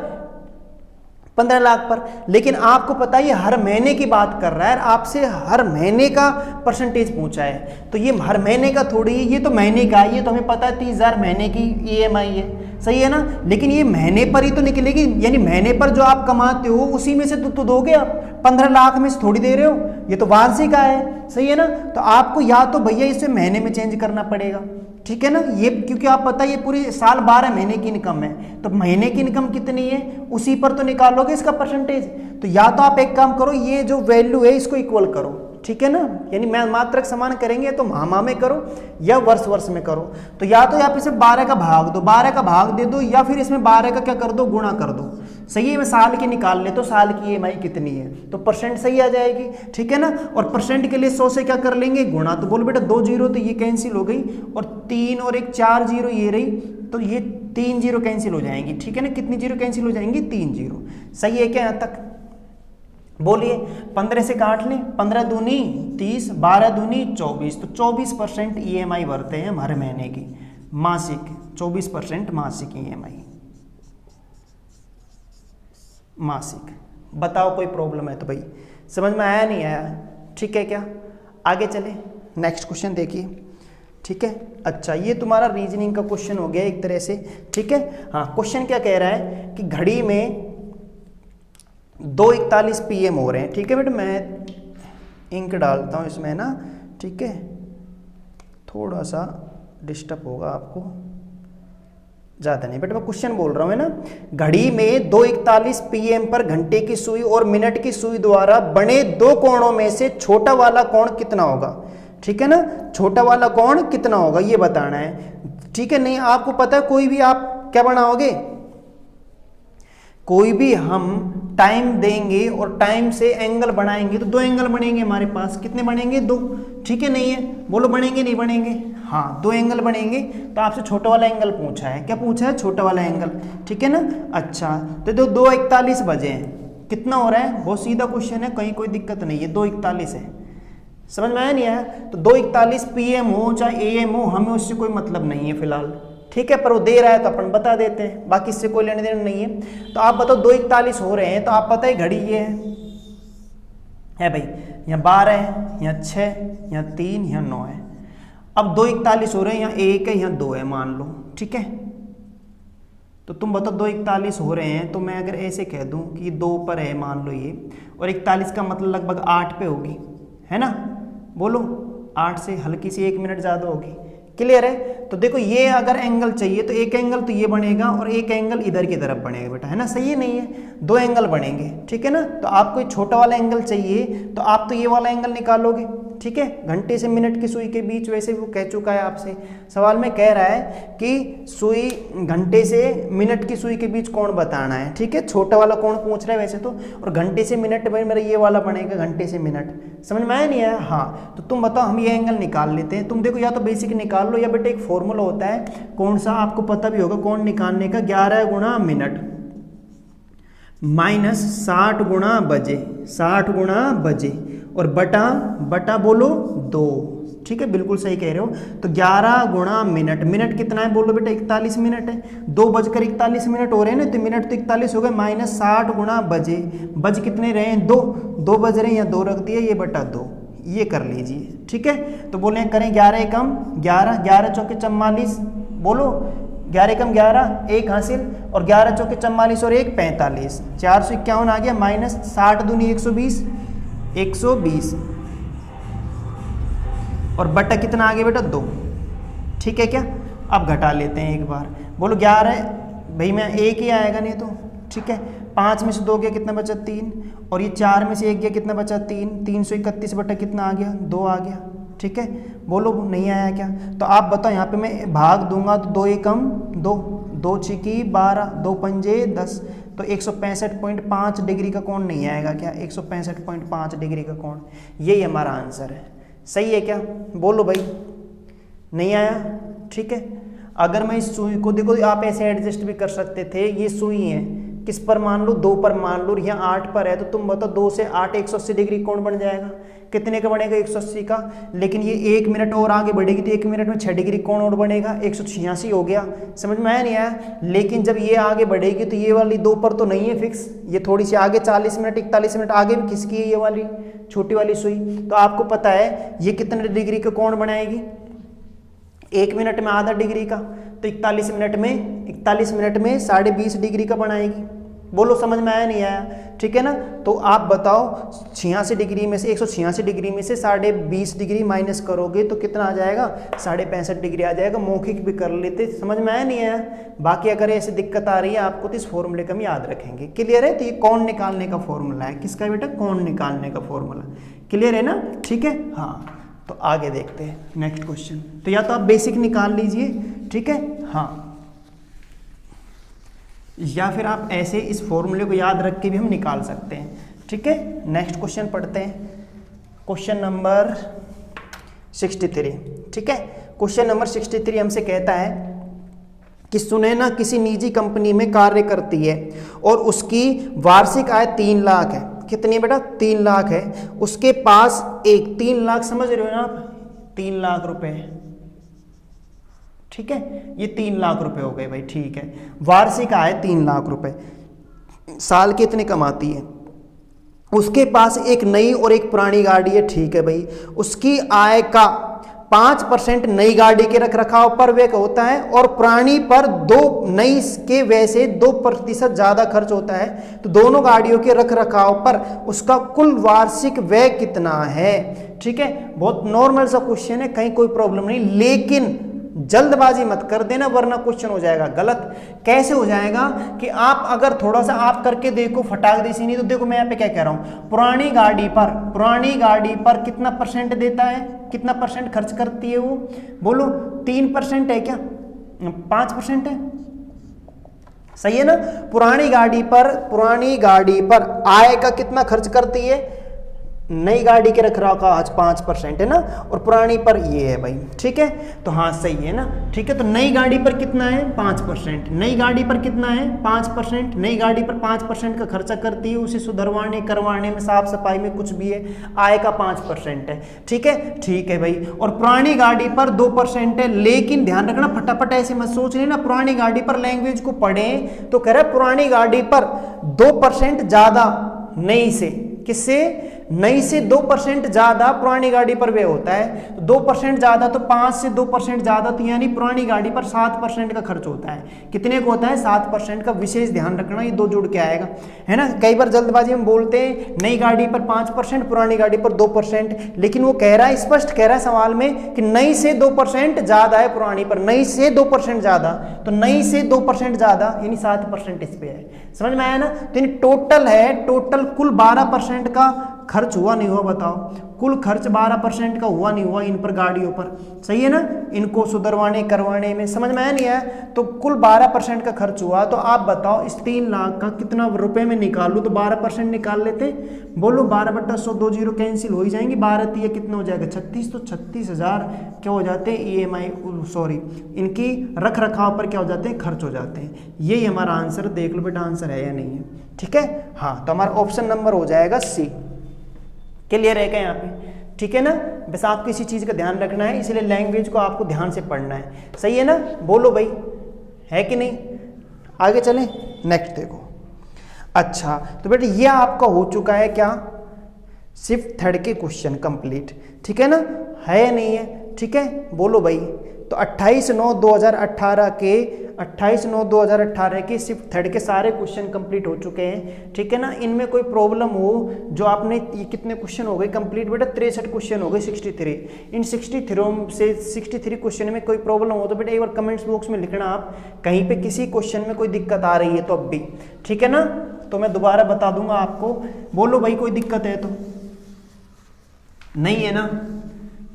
15 लाख पर, लेकिन आपको पता है ये हर महीने की बात कर रहा है, आपसे हर महीने का % पूछा है, तो ये हर महीने का थोड़ी, ये तो महीने का है, ये तो हमें पता है 30,000 महीने की EMI है, सही है ना। लेकिन ये महीने पर ही तो निकलेगी, यानी महीने पर जो आप कमाते हो उसी में से तो दोगे आप, 15 लाख में से थोड़ी दे रहे हो, ये तो वार्षिक आय है, सही है ना। तो आपको या तो भैया इसे महीने में चेंज करना पड़ेगा, ठीक है ना, ये क्योंकि आप पता है ये पूरी साल 12 महीने की इनकम है, तो महीने की इनकम कितनी है उसी पर तो निकालोगे इसका %। तो या तो आप एक काम करो, ये जो वैल्यू है इसको इक्वल करो, ठीक है ना, यानी मैं मात्रक समान करेंगे तो माह में करो या वर्ष में करो। तो या तो आप इसे 12 का भाग दो, 12 का भाग दे दो, या फिर इसमें 12 का क्या कर दो, गुणा कर दो, सही है। मैं साल की निकाल ले तो साल की EMI कितनी है, तो % सही आ जाएगी, ठीक है ना। और % के लिए 100 से क्या कर लेंगे, गुणा, तो बोलो बेटा 2 0 तो ये कैंसिल हो गई, और 3 और 1 4 0 ये रही, तो ये 3 0 कैंसिल हो जाएंगी, ठीक है ना। कितनी 0 कैंसिल हो जाएंगी, 3 0, सही है क्या यहाँ तक, बोलिए। 15 से काट लें, 15 दूनी 30, 12 दूनी 24, तो 24% EMI भरते हैं हम हर महीने की, मासिक 24% मासिक EMI, मासिक। बताओ कोई प्रॉब्लम है तो भाई, समझ में आया नहीं आया, ठीक है क्या। आगे चले, नेक्स्ट क्वेश्चन देखिए, ठीक है। अच्छा, ये तुम्हारा रीजनिंग का क्वेश्चन हो गया एक तरह से, ठीक है। हाँ, क्वेश्चन क्या कह रहा है कि घड़ी में 2:41 PM हो रहे हैं, ठीक है बेटा। मैं इंक डालता हूँ इसमें ना, ठीक है, थोड़ा सा डिस्टर्ब होगा आपको, ज़्यादा नहीं बेटा, मैं क्वेश्चन बोल रहा हूँ, है ना। घड़ी में 2:41 PM पर घंटे की सुई और मिनट की सुई द्वारा बने दो कोणों में से छोटा वाला कोण कितना होगा, ठीक है ना। छोटा वाला कोण कितना होगा ये बताना है, ठीक है। नहीं आपको पता है, कोई भी आप क्या बनाओगे, कोई भी हम टाइम देंगे और टाइम से एंगल बनाएंगे तो 2 एंगल बनेंगे हमारे पास, कितने बनेंगे, 2, ठीक है। नहीं है, बोलो बनेंगे नहीं बनेंगे, हाँ 2 एंगल बनेंगे। तो आपसे छोटा वाला एंगल पूछा है, क्या पूछा है, छोटा वाला एंगल, ठीक है ना। अच्छा, तो 2:41 बजे हैं, कितना हो रहा है, बहुत सीधा क्वेश्चन है, कहीं कोई दिक्कत नहीं है, 2:41 है, समझ में आया नहीं आया। तो 2:41 PM हो चाहे AM हो, हमें उससे कोई मतलब नहीं है फिलहाल, ठीक है, पर वो दे रहा है तो अपन बता देते हैं, बाकी इससे कोई लेने देने नहीं है। तो आप बताओ 2:41 हो रहे हैं, तो आप पता है घड़ी ये है भाई, यहाँ 12 है, यहाँ 6, यहाँ 3, यहाँ 9 है। अब 2:41 हो रहे हैं, यहाँ 1 है, यहाँ 2 है, मान लो, ठीक है। तो तुम बताओ 2:41 हो रहे हैं, तो मैं अगर ऐसे कह दूं कि ये 2 पर है, मान लो ये, और 41 का मतलब लगभग 8 पे होगी, है ना, बोलो 8 से हल्की सी 1 मिनट ज़्यादा होगी। क्लियर है? तो देखो ये अगर एंगल चाहिए तो एक एंगल तो ये बनेगा और एक एंगल इधर की तरफ बनेगा बेटा, है ना? सही है नहीं है? 2 एंगल बनेंगे, ठीक है ना? तो आपको छोटा वाला एंगल चाहिए तो आप तो ये वाला एंगल निकालोगे, ठीक है? घंटे से मिनट की सुई के बीच, वैसे वो कह चुका है आपसे सवाल में, कह रहा है कि सुई घंटे से मिनट की सुई के बीच कोण बताना है, ठीक है? छोटा वाला कोण पूछ रहा है वैसे तो, और घंटे से मिनट भाई मेरा ये वाला बनेगा घंटे से मिनट। समझ में आया नहीं आया? हाँ, तो तुम बताओ हम ये एंगल निकाल लेते हैं। तुम देखो या तो बेसिक निकाल लो या बेटा एक फॉर्मूला होता है, कौन सा आपको पता भी होगा कोण निकालने का, 11 गुणा मिनट माइनस 60 गुणा बजे, 60 गुणा बजे और बटा बटा बोलो 2, ठीक है? बिल्कुल सही कह रहे हो। तो 11 गुणा मिनट, मिनट कितना है बोलो बेटा? 41 मिनट है। 2:41 मिनट हो रहे हैं ना, तो मिनट तो 41 हो गए, माइनस 60 गुणा बजे, बज कितने रहे हैं? 2 बज रहे हैं, या 2 रख दिए, ये बटा 2, ये कर लीजिए, ठीक है? तो बोले करें 11 एकम 11, 11 चौके 44, बोलो 11 एकम 11, 1 हासिल, और 11 चौके 44 और 1 45, 451 आ गया, माइनस 60 दूनी 120, 120 और बटा कितना आ गया बेटा? 2, ठीक है क्या? अब घटा लेते हैं एक बार, बोलो 11 भाई मैं 1 ही आएगा नहीं तो, ठीक है? 5 में से 2 गया कितना बचा? 3, और ये 4 में से 1 गया कितना बचा? 3, 331 बटा कितना आ गया? 2 आ गया, ठीक है? बोलो नहीं आया क्या? तो आप बताओ, यहाँ पे मैं भाग दूंगा तो 2 एकम 2, 2 छिकी 12, 2 पंजे 10, तो 165.5 डिग्री का कोण नहीं आएगा क्या? 165.5 डिग्री का कोण, यही हमारा आंसर है। सही है क्या? बोलो भाई, नहीं आया? ठीक है। अगर मैं इस सुई को, देखो आप ऐसे एडजस्ट भी कर सकते थे, ये सुई है, किस पर मान लो? 2 पर मान लो, यहाँ 8 पर है, तो तुम बताओ 2 से 8 180 डिग्री कोण बन जाएगा। कितने का बनेगा? 180 का। लेकिन ये 1 मिनट और आगे बढ़ेगी तो 1 मिनट में 6 डिग्री कोण और बनेगा, 186 हो गया। समझ में आया नहीं आया? लेकिन जब ये आगे बढ़ेगी तो ये वाली 2 पर तो नहीं है फिक्स, ये थोड़ी सी आगे 40 मिनट 41 मिनट आगे भी खिसकी है ये वाली छोटी वाली सुई। तो आपको पता है ये कितने डिग्री का कोण बनाएगी? 1 मिनट में आधा डिग्री का, तो 41 मिनट में 20.5 डिग्री का बनाएगी। बोलो समझ में आया नहीं आया? ठीक है ना। तो आप बताओ 86 डिग्री में से 186 डिग्री में से 20.5 डिग्री माइनस करोगे तो कितना आ जाएगा? 65.5 डिग्री आ जाएगा। मौखिक भी कर लेते। समझ में आया नहीं आया? बाकी अगर ऐसे दिक्कत आ रही है आपको तो इस फॉर्मूले का हम याद रखेंगे। क्लियर है? तो ये कोण निकालने का फॉर्मूला है। किसका बेटा? कोण निकालने का फॉर्मूला। क्लियर है ना? ठीक है। हाँ, तो आगे देखते हैं नेक्स्ट क्वेश्चन। तो या तो आप बेसिक निकाल लीजिए, ठीक है, हाँ, या फिर आप ऐसे इस फॉर्मूले को याद रख के भी हम निकाल सकते हैं। ठीक है, नेक्स्ट क्वेश्चन पढ़ते हैं। Question number 63। ठीक है, क्वेश्चन नंबर 63 हमसे कहता है कि सुनैना किसी निजी कंपनी में कार्य करती है और उसकी वार्षिक आय 3 लाख है। कितनी है बेटा? 3 लाख है। उसके पास एक 3 लाख, समझ रहे हो ना आप? 3 लाख रुपए, ठीक है, ये 3 लाख रुपए हो गए भाई। ठीक है, वार्षिक आय 3 लाख रुपए, साल के इतने कमाती है। उसके पास एक नई और एक पुरानी गाड़ी है। ठीक है भाई, उसकी आय का 5% नई गाड़ी के रख रखाव पर व्यय होता है और पुरानी पर नई के वैसे 2% ज्यादा खर्च होता है। तो दोनों गाड़ियों के रख रखाव पर उसका कुल वार्षिक व्यय कितना है? ठीक है, बहुत नॉर्मल सा क्वेश्चन है, कहीं कोई प्रॉब्लम नहीं, लेकिन जल्दबाजी मत कर देना वरना क्वेश्चन हो जाएगा गलत। कैसे हो जाएगा कि आप अगर थोड़ा सा आप करके देखो फटाक देसी नहीं, तो देखो मैं यहाँ पे क्या कह रहा हूं, पुरानी गाड़ी पर कितना परसेंट देता है, कितना परसेंट खर्च करती है वो? बोलो 3% है क्या? 5% है? सही है ना? पुरानी गाड़ी पर आय का कितना खर्च करती है? नई गाड़ी के रखरखाव का आज 5% है ना, और पुरानी पर ये है भाई। ठीक है, तो हाँ सही है ना। ठीक है, तो नई गाड़ी पर कितना है? 5%। नई गाड़ी पर कितना है? 5%। नई गाड़ी पर 5% का खर्चा करती है, उसे सुधरवाने करवाने में, साफ सफाई में, कुछ भी है, आय का 5% है। ठीक है, ठीक है भाई। और पुरानी गाड़ी पर 2% है। लेकिन ध्यान रखना, फटाफट ऐसे मत सोच लेना, पुरानी गाड़ी पर लैंग्वेज को पढ़ें तो कह रहा है पुरानी गाड़ी पर 2% ज्यादा नई से। किससे? नई से 2% ज्यादा पुरानी गाड़ी पर व्यय होता है। तो 2% ज्यादा तो 5 से 2% ज्यादा, तो यानी पुरानी गाड़ी पर 7% का खर्च होता है। कितने को होता है? 7% का। विशेष ध्यान रखना, ये दो जुड़ के आएगा, है ना। कई बार जल्दबाजी में बोलते हैं नई गाड़ी पर 5%, पुरानी गाड़ी पर 2%, लेकिन वो कह रहा है, स्पष्ट कह रहा है सवाल में कि नई से 2% ज्यादा है पुरानी पर, नई से 2% ज्यादा, तो नई से 2% ज्यादा यानी 7% इस पे है। समझ में आया ना। तो टोटल है, टोटल कुल 12% का खर्च हुआ नहीं हुआ बताओ? कुल खर्च 12% का हुआ नहीं हुआ इन पर, गाड़ियों पर, सही है ना। इनको सुधरवाने करवाने में, समझ में आया नहीं आया? तो कुल 12% का खर्च हुआ। तो आप बताओ इस 3 लाख का कितना रुपए में निकालूं? तो 12% निकाल लेते हैं। बोलो 12/100, 2 जीरो कैंसिल हो ही जाएंगी। 12 ये कितना हो जाएगा? 36। तो 36,000 क्या हो जाते हैं? EMI सॉरी इनकी रख रखाव पर क्या हो जाते हैं? खर्च हो जाते हैं। यही हमारा आंसर, देख लो बेटा आंसर है या नहीं है। ठीक है, हाँ। तो हमारा ऑप्शन नंबर हो जाएगा C। क्लियर है क्या यहाँ पे? ठीक है ना। बस आपको इसी चीज का ध्यान रखना है, इसलिए लैंग्वेज को आपको ध्यान से पढ़ना है, सही है ना। बोलो भाई, है कि नहीं? आगे चलें, नेक्स्ट देखो। अच्छा, तो बेटा ये आपका हो चुका है क्या? शिफ्ट थर्ड के क्वेश्चन कंप्लीट, ठीक है ना। है या नहीं है? ठीक है, बोलो भाई। तो 28/9/2018 के शिफ्ट थर्ड के सारे क्वेश्चन कंप्लीट हो चुके हैं, ठीक है ना। इनमें कोई प्रॉब्लम हो, जो आपने ये कितने क्वेश्चन हो गए कंप्लीट बेटा? 63 क्वेश्चन हो गए, 63। इन 63 क्वेश्चन में कोई प्रॉब्लम हो तो बेटा एक बार कमेंट्स बॉक्स में लिखना आप, कहीं पे किसी क्वेश्चन में कोई दिक्कत आ रही है तो अब भी, ठीक है ना। तो मैं दोबारा बता दूंगा आपको। बोलो भाई कोई दिक्कत है तो? नहीं है ना।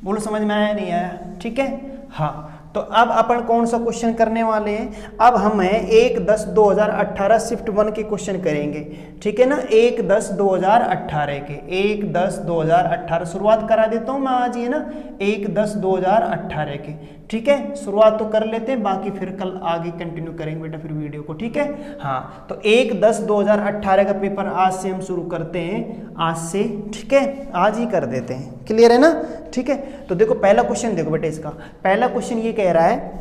बोलो समझ में आया नहीं आया? ठीक है, हाँ। तो अब अपन कौन सा क्वेश्चन करने वाले हैं? अब हम हैं 1/10/2018 शिफ्ट 1 के क्वेश्चन करेंगे, ठीक है ना। 1/10/2018 के, 1/10/2018 शुरुआत करा देता हूं मैं आज, ये ना 1/10/2018 के, ठीक है। शुरुआत तो कर लेते हैं, बाकी फिर कल आगे कंटिन्यू करेंगे बेटा फिर वीडियो को, ठीक है। हाँ, तो 1/10/2018 का पेपर आज से हम शुरू करते हैं, आज से, ठीक है, आज ही कर देते हैं। क्लियर है ना? ठीक है। तो देखो पहला क्वेश्चन देखो बेटा, इसका पहला क्वेश्चन ये कह रहा है,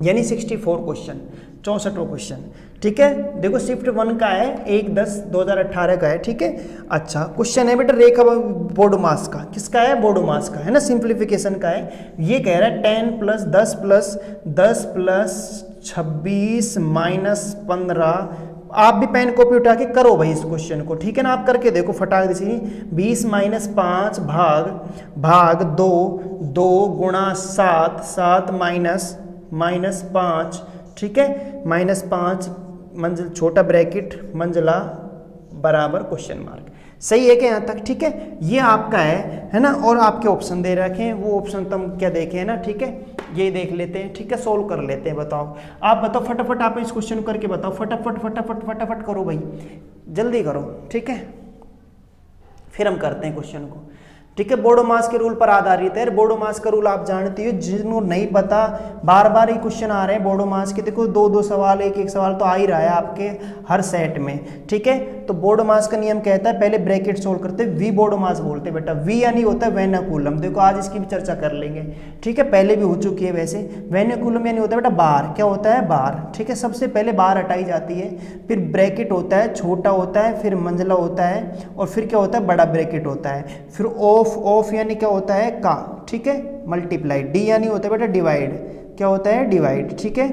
यानी 64 क्वेश्चन, 64वां क्वेश्चन, ठीक है। देखो शिफ्ट 1 का है, 1/10/2018 का है, ठीक है। अच्छा, क्वेश्चन है बेटा रेखा बोडोमास का। किसका है? बोडोमास का, है ना, सिंप्लीफिकेशन का है। ये कह रहा है 10 + 10 + 10 + 26 - 15। आप भी पेन कॉपी उठा के करो भाई इस क्वेश्चन को, ठीक है ना। आप करके देखो फटाक से। 20 - 5 भाग 2 × 7 7 - 5, ठीक है, -5 मंजिल छोटा ब्रैकेट मंजिला बराबर क्वेश्चन मार्क। सही है क्या यहाँ तक? ठीक है, ये आपका है ना। और आपके ऑप्शन दे रखे हैं, वो ऑप्शन तुम क्या देखे हैं ना, ठीक है, ये देख लेते हैं, ठीक है, सोल्व कर लेते हैं। बताओ, आप बताओ फटाफट, आप इस क्वेश्चन करके बताओ, फटाफट करो भाई, जल्दी करो, ठीक है, फिर हम करते हैं क्वेश्चन को, ठीक है। बोडोमास के रूल पर आधारित है। बोडोमास का रूल आप जानते हो, जिनको नहीं पता, बार बार ये क्वेश्चन आ रहे हैं बोडोमास के। देखो 2 सवाल, एक सवाल तो आ ही रहा है आपके हर सेट में, ठीक है। तो बोडोमास का नियम कहता है पहले ब्रैकेट सोल्व करते हैं, वी बोडोमास बोलते हैं बेटा। वी यानी होता है वेनाकुलम। देखो आज इसकी भी चर्चा कर लेंगे, ठीक है, पहले भी हो चुकी है वैसे। वेनाकुलम यानी होता है बेटा बार। क्या होता है? बार, ठीक है। सबसे पहले बार हटाई जाती है, फिर ब्रैकेट होता है, छोटा होता है, फिर मंजिला होता है, और फिर क्या होता है? बड़ा ब्रैकेट होता है। फिर ऑफ यानी क्या होता है? का, ठीक है, मल्टीप्लाई। डी यानी होता है बेटा डिवाइड। क्या होता है? डिवाइड, ठीक है,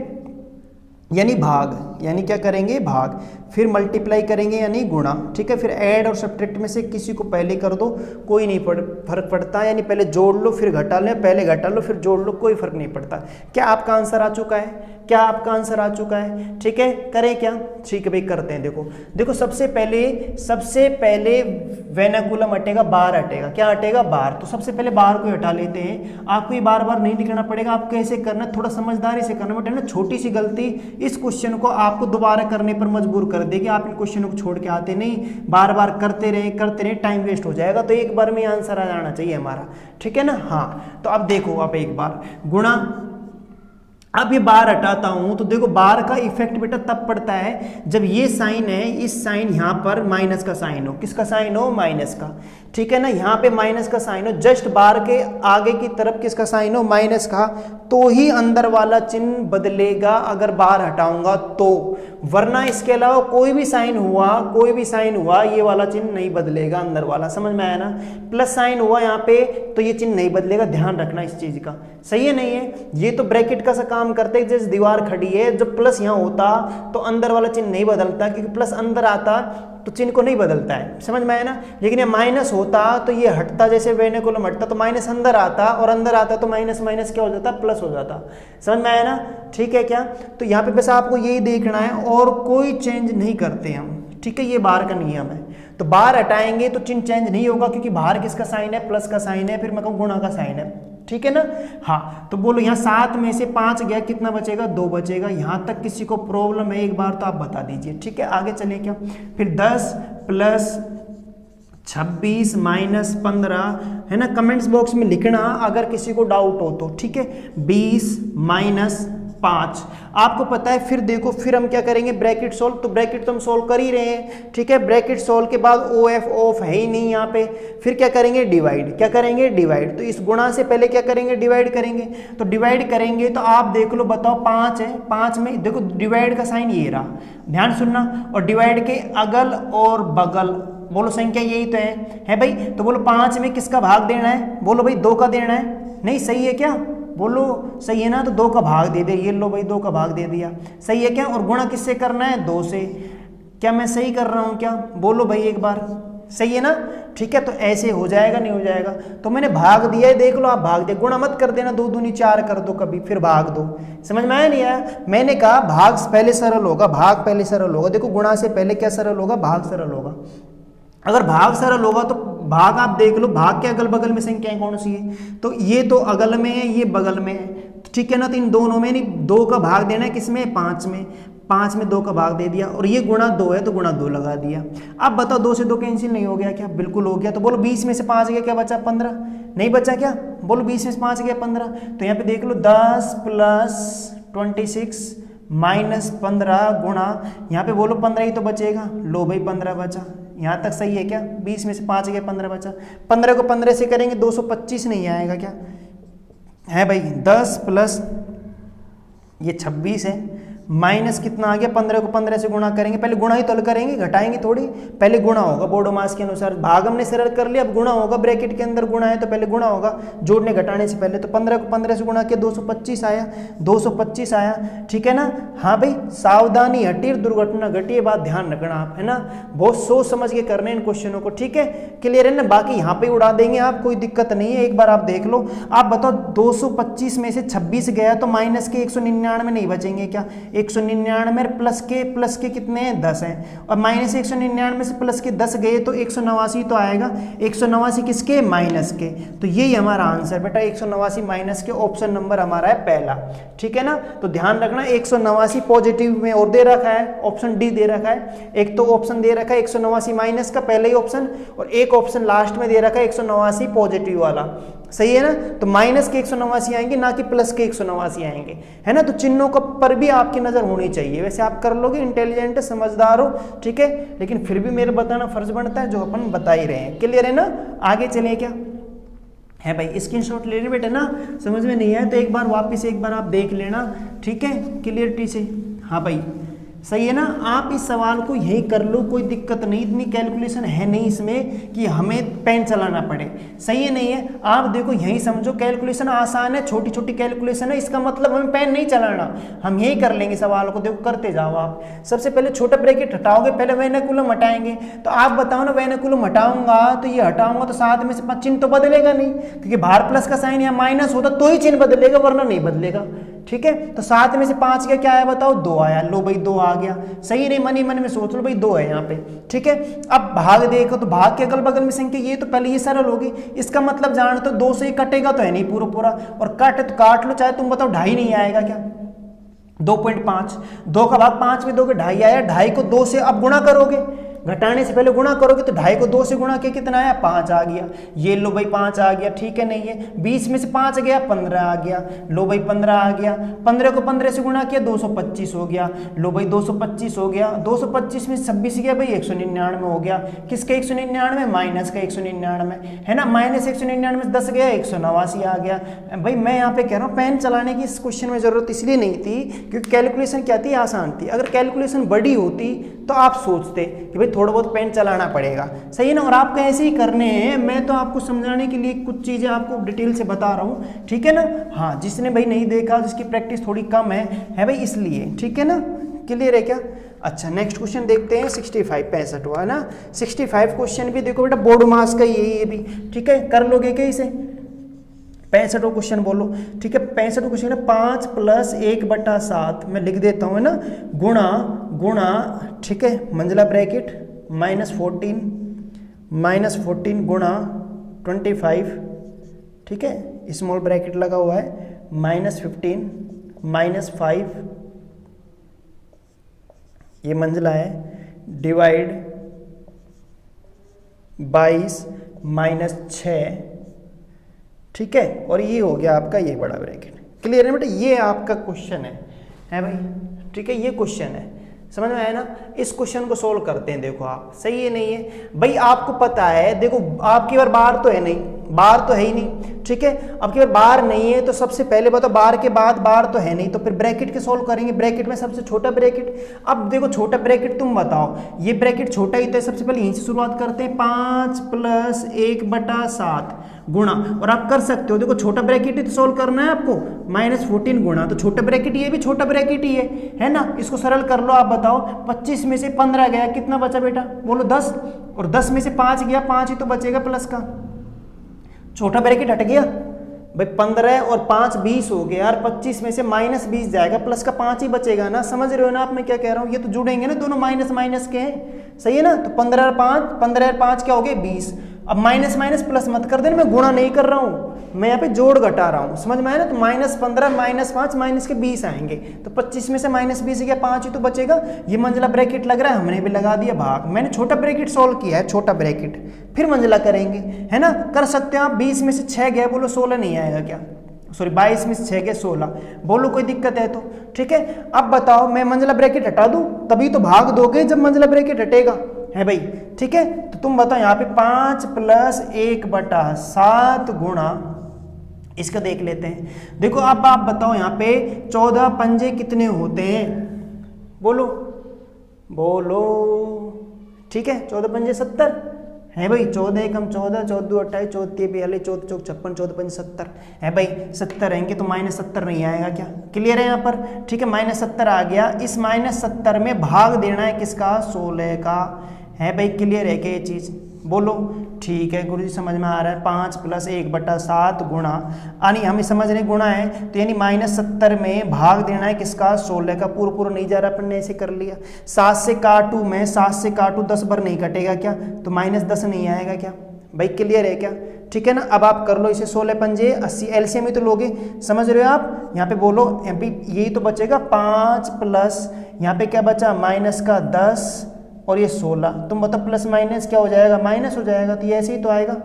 यानी भाग, यानी क्या करेंगे? भाग। फिर मल्टीप्लाई करेंगे यानी गुणा, ठीक है। फिर ऐड और सब्ट्रैक्ट में से किसी को पहले कर दो, कोई नहीं फर्क पड़ता, यानी पहले जोड़ लो फिर घटा लो, पहले घटा लो फिर जोड़ लो, कोई फर्क नहीं पड़ता। क्या आपका आंसर आ चुका है? क्या आपका आंसर आ चुका है? ठीक है, करें क्या? ठीक है भाई, करते हैं। देखो सबसे पहले वेनाकुलम हटेगा, बार हटेगा। क्या हटेगा? बार। तो सबसे पहले बार को हटा लेते हैं। आपको ये बार बार नहीं लिखना पड़ेगा, आप कैसे करना, थोड़ा समझदारी से करना बेटा ना। छोटी सी गलती इस क्वेश्चन को आपको दोबारा करने पर मजबूर कर देगी। आप इन क्वेश्चनों को छोड़ के आते नहीं, बार बार करते रहे, टाइम वेस्ट हो जाएगा। तो एक बार में आंसर आ जाना चाहिए हमारा, ठीक है ना। हाँ, तो अब देखो, आप एक बार गुणा, अब ये बार हटाता हूं तो देखो बार का इफेक्ट बेटा तब पड़ता है जब ये साइन है, इस साइन यहां पर माइनस का साइन हो। किसका साइन हो? माइनस का। ठीक है ना, यहां पे माइनस का साइन हो, जस्ट बार के आगे की तरफ किसका साइन हो? माइनस का, तो ही अंदर वाला चिन्ह बदलेगा अगर बार हटाऊंगा तो, वरना इसके अलावा कोई भी साइन हुआ ये वाला चिन्ह नहीं बदलेगा अंदर वाला। समझ में आया ना? प्लस साइन हुआ यहाँ पे तो ये चिन्ह नहीं बदलेगा, ध्यान रखना इस चीज का। सही है नहीं है? ये तो ब्रैकेट का सा काम करते हैं, जैसे दीवार खड़ी है, जब प्लस यहाँ होता तो अंदर वाला चिन्ह नहीं बदलता, क्योंकि प्लस अंदर आता तो चिन्ह को नहीं बदलता है। समझ में आया ना? लेकिन ये माइनस होता तो ये हटता, जैसे वेनेकुलम हटता तो माइनस अंदर आता, और अंदर आता तो माइनस माइनस क्या हो जाता? प्लस हो जाता। समझ में आया ना? ठीक है क्या? तो यहाँ पे बस आपको यही देखना है और कोई चेंज नहीं करते हम। ठीक है, ये बार का नियम है। तो बार हटाएंगे तो चिन्ह चेंज नहीं होगा, क्योंकि बाहर किसका साइन है? प्लस का साइन है, फिर मैं कहूँ गुणा का साइन है। ठीक है ना? हाँ, तो बोलो यहाँ 7 में से 5 गया, कितना बचेगा? 2 बचेगा। यहाँ तक किसी को प्रॉब्लम है एक बार तो आप बता दीजिए। ठीक है, आगे चले क्या? फिर 10 प्लस 26 माइनस 15 है ना, कमेंट्स बॉक्स में लिखना अगर किसी को डाउट हो तो। ठीक है, 20 माइनस 5 आपको पता है। फिर देखो, फिर हम क्या करेंगे? Bracket solve. तो ब्रैकेट तो हम सोल्व कर ही रहे हैं। ठीक है, ब्रैकेट सोल्व के बाद ओ एफ ऑफ है ही नहीं यहाँ पे, फिर क्या करेंगे? डिवाइड। क्या करेंगे? डिवाइड। तो इस गुणा से पहले क्या करेंगे? डिवाइड करेंगे। तो डिवाइड करेंगे तो आप देख लो, बताओ 5 है, 5 में देखो डिवाइड का साइन ये रहा, ध्यान सुनना, और डिवाइड के अगल और बगल, बोलो संख्या यही तो है भाई। तो बोलो 5 में किसका भाग देना है? बोलो भाई 2 का देना है। नहीं, सही है क्या? बोलो सही है ना? तो 2 का भाग दे दे, ये लो भाई 2 का भाग दे दिया। सही है क्या? और गुणा किससे करना है? 2 से। क्या मैं सही कर रहा हूं क्या? बोलो भाई एक बार, सही है ना? ठीक है, तो ऐसे हो जाएगा, नहीं हो जाएगा? तो मैंने भाग दिया है, देख लो आप भाग दे, गुणा मत कर देना, 2 दूनी 4 कर दो कभी, फिर भाग दो। समझ में आया नहीं आया? मैंने कहा भाग पहले सरल होगा, भाग पहले सरल होगा। देखो गुणा से पहले क्या सरल होगा? भाग सरल होगा। अगर भाग सरल होगा तो भाग आप देख लो, भाग के अगल बगल में संख्याएं कौन सी है? तो ये तो अगल में है, ये बगल में है। ठीक है ना? तो इन दोनों में नहीं, 2 का भाग देना है किसमें? 5 में। 5 में 2 का भाग दे दिया, और ये गुणा 2 है तो गुणा 2 लगा दिया। अब बताओ 2 से 2 कैंसिल नहीं हो गया क्या? बिल्कुल हो गया। तो बोलो 20 में से 5 गया, क्या बचा? 15। नहीं बचा क्या? बोलो 20 में से 5 गया 15। तो यहाँ पे देख लो 10 प्लस 26 माइनस 15 गुणा, यहाँ पे बोलो 15 ही तो बचेगा। लो भाई 15 बचा। यहाँ तक सही है क्या? 20 में से 5 गया, 15 बचा। 15 को 15 से करेंगे 225 नहीं आएगा क्या? है भाई 10 प्लस ये 26 है, माइनस कितना आ गया? 15 को 15 से गुणा करेंगे, पहले गुणा ही तो करेंगे, घटाएंगे थोड़ी। पहले गुणा होगा बोडोमास के अनुसार, भाग हमने सरल कर लिया, अब गुणा होगा। ब्रैकेट के अंदर गुणा है तो पहले गुणा होगा, जोड़ने घटाने से पहले। तो 15 को 15 से गुणा किया, 225 आया, 225 आया। ठीक है ना? हाँ भाई, सावधानी हटी, दुर्घटना घटी, बात ध्यान रखना आप, है ना? बहुत सोच समझ के करने इन क्वेश्चनों को। ठीक है, क्लियर है ना? बाकी यहाँ पे उड़ा देंगे आप, कोई दिक्कत नहीं है। एक बार आप देख लो, आप बताओ 225 में से 26 गया तो माइनस के 199 नहीं बचेंगे क्या? 199 प्लस के कितने हैं? 10 हैं, और माइनस 199 से प्लस के 10 गए तो 189 तो आएगा। 189 किसके? माइनस के। तो यही हमारा आंसर बेटा, 189 माइनस के, ऑप्शन नंबर हमारा है पहला। ठीक है ना? तो ध्यान रखना, 189 पॉजिटिव में और दे रखा है, ऑप्शन डी दे रखा है। एक तो ऑप्शन दे रखा है 189 माइनस का, पहले ही ऑप्शन, और एक ऑप्शन लास्ट में दे रखा है 189 पॉजिटिव वाला। सही है ना? तो माइनस के 189 आएंगे, ना कि प्लस के 189 आएंगे, है ना? तो चिन्हों का पर भी आपकी नजर होनी चाहिए। वैसे आप कर लोगे, इंटेलिजेंट समझदार हो, ठीक है, लेकिन फिर भी मेरे बताना फर्ज बनता है, जो अपन बता ही रहे हैं। क्लियर है ना? आगे चले क्या है भाई? स्क्रीनशॉट ले ले बेटा ना, समझ में नहीं आया तो एक बार वापस एक बार आप देख लेना। ठीक है, क्लियरिटी से। हाँ भाई, सही है ना? आप इस सवाल को यही कर लो, कोई दिक्कत नहीं, इतनी कैलकुलेशन है नहीं इसमें कि हमें पेन चलाना पड़े। सही है नहीं है? आप देखो यही समझो, कैलकुलेशन आसान है, छोटी छोटी कैलकुलेशन है, इसका मतलब हमें पेन नहीं चलाना, हम यही कर लेंगे सवाल को। देखो करते जाओ आप। सबसे पहले छोटा ब्रैकेट हटाओगे, पहले वेनेकुलम हटाएंगे। तो आप बताओ ना, वेनेकुलम हटाऊंगा तो ये हटाऊंगा तो 7 में से चिन्ह तो बदलेगा नहीं, क्योंकि बाहर प्लस का साइन या माइनस होता तो ही चिन्ह बदलेगा, वरना नहीं बदलेगा। ठीक है, तो 7 में से 5 का क्या आया बताओ? 2 आया। लो भाई 2 आ गया। सही नहीं? मन ही मन में सोच लो भाई 2 है यहाँ पे। ठीक है, अब भाग देखो तो भाग के अगल बगल में संख्या ये तो पहले ये सरल होगी, इसका मतलब जान तो 2 से कटेगा तो है नहीं पूरा पूरा, और काटे तो काट लो, चाहे तुम बताओ 2.5 नहीं आएगा क्या? 2.5, 2 का भाग 5 में दोगे 2.5 आया, 2.5 को 2 से अब गुणा करोगे, घटाने से पहले गुणा करोगे तो 2.5 को 2 से गुणा किया कितना आया 5 आ गया। ये लो भाई 5 आ गया, ठीक है नहीं है। 20 में से 5 गया 15 आ गया, लो भाई 15 आ गया। 15 को 15 से गुणा किया 225 हो गया, लो भाई 225 हो गया। 225 में 26 गया भाई 199 हो गया। किसका 199? माइनस का 199 है ना। माइनस 199 में 10 गया 189 आ गया। भाई मैं यहाँ पे कह रहा हूँ पेन चलाने की इस क्वेश्चन में जरूरत इसलिए नहीं थी क्योंकि कैलकुलेशन क्या थी, आसान थी। अगर कैलकुलेशन बड़ी होती तो आप सोचते कि भाई थोड़ा बहुत पेन चलाना पड़ेगा, सही है ना। और आपको ऐसे ही करने हैं, मैं तो आपको समझाने के लिए कुछ चीज़ें आपको डिटेल से बता रहा हूँ, ठीक है ना। हाँ, जिसने भाई नहीं देखा, जिसकी प्रैक्टिस थोड़ी कम है भाई, इसलिए, ठीक है ना। क्लियर है क्या? अच्छा, नेक्स्ट क्वेश्चन देखते हैं 65 65 हुआ है ना। 65 क्वेश्चन भी देखो बेटा बोर्ड मास का ही है ये भी, ठीक है। कर लोगे क्या इसे? 65 क्वेश्चन बोलो, ठीक है। 65 क्वेश्चन है 5 + 1/7 मैं लिख देता हूँ है ना, गुणा गुणा, ठीक है, मंजिला ब्रैकेट -14 गुणा 25, ठीक है, स्मॉल ब्रैकेट लगा हुआ है, -15 -5 ये मंजिला है, डिवाइड 22 -6, ठीक है। और ये हो गया आपका ये बड़ा ब्रैकेट। क्लियर है बेटा? ये आपका क्वेश्चन है भाई, ठीक है। ये क्वेश्चन है, समझ में आया ना। इस क्वेश्चन को सोल्व करते हैं, देखो आप, सही है नहीं है भाई। आपको पता है, देखो आपकी बार बार तो है नहीं, बार तो है ही नहीं, ठीक है। अब की बार बार नहीं है तो सबसे पहले बताओ बार के बाद बार तो है नहीं, तो फिर ब्रैकेट के सोल्व करेंगे। ब्रैकेट में सबसे छोटा ब्रैकेट, अब देखो छोटा ब्रैकेट तुम बताओ, ये ब्रैकेट छोटा ही तो है, सबसे पहले यहीं से शुरुआत करते हैं। 5 + 1/7 गुणा, और आप कर सकते हो, देखो छोटा ब्रैकेट ही तो सोल्व करना है आपको, -14 गुणा, तो छोटा ब्रैकेट ये भी छोटा ब्रैकेट ही है ना। इसको सरल कर लो, आप बताओ 25 में से 15 गया, कितना बचा बेटा? बोलो 10, और 10 में से 5 गया, 5 ही तो बचेगा प्लस का, छोटा ब्रैकेट हट गया भाई। 15 और 5 20 हो गया यार, 25 में से -20 जाएगा, प्लस का 5 ही बचेगा ना। समझ रहे हो ना आप मैं क्या कह रहा हूँ? ये तो जुड़ेंगे ना, दोनों माइनस माइनस के हैं, सही है ना। तो 15 और 5 क्या हो गए? 20। अब माइनस माइनस प्लस मत कर देना, मैं गुणा नहीं कर रहा हूँ, मैं यहाँ पे जोड़ घटा रहा हूँ, समझ में आया ना। तो -15 -5 माइनस के 20 आएंगे, तो 25 में से -20 गया, 5 ही तो बचेगा। ये मंजिला ब्रैकेट लग रहा है, हमने भी लगा दिया भाग। मैंने छोटा ब्रैकेट सोल्व किया है, छोटा ब्रैकेट, फिर मंजिला करेंगे, है ना। कर सकते हो आप। 20 में से 6 गया, बोलो 16 नहीं आएगा क्या? सॉरी 22 में से 6 गया 16, बोलो कोई दिक्कत है तो, ठीक है। अब बताओ मैं मंजिला ब्रैकेट हटा दूं तभी तो भाग दोगे जब मंजिला ब्रैकेट हटेगा, है भाई, ठीक है। तो तुम बताओ यहाँ पे 5 + 1/7 गुणा, इसका देख लेते हैं। देखो अब आप बताओ यहाँ पे 14 पंजे कितने होते हैं? बोलो बोलो, ठीक है। 14 पंजे 70 है भाई। 14 एकम 14, 14 दूनी 28, 14 तीन 42, 14 चौक 56, 14 पंजे 70 है भाई। 70 रहेंगे तो -70 नहीं आएगा क्या? क्लियर है यहाँ पर, ठीक है। -70 आ गया। इस -70 में भाग देना है किसका? 16 का, है भाई। क्लियर है क्या ये चीज़? बोलो ठीक है गुरुजी, समझ में आ रहा है। 5 + 1/7 गुणा, यानी हमें समझ रहे गुणा है तो यानी -70 में भाग देना है किसका? 16 का। पूरा नहीं जा रहा, अपन ने ऐसे कर लिया। 7 से काटू मैं, 7 से काटू 10 बार नहीं कटेगा क्या? तो -10 नहीं आएगा क्या भाई? क्लियर है क्या? ठीक है ना। अब आप कर लो इसे, 16 पंजे 80, एलसीएम ही तो लोगे, समझ रहे हो आप। यहाँ पे बोलो यही तो बचेगा 5 प्लस यहाँ पे क्या बचा? -10 और ये 16। तुम बताओ प्लस माइनस क्या हो जाएगा? माइनस हो जाएगा। तो ये ऐसे ही तो आएगा,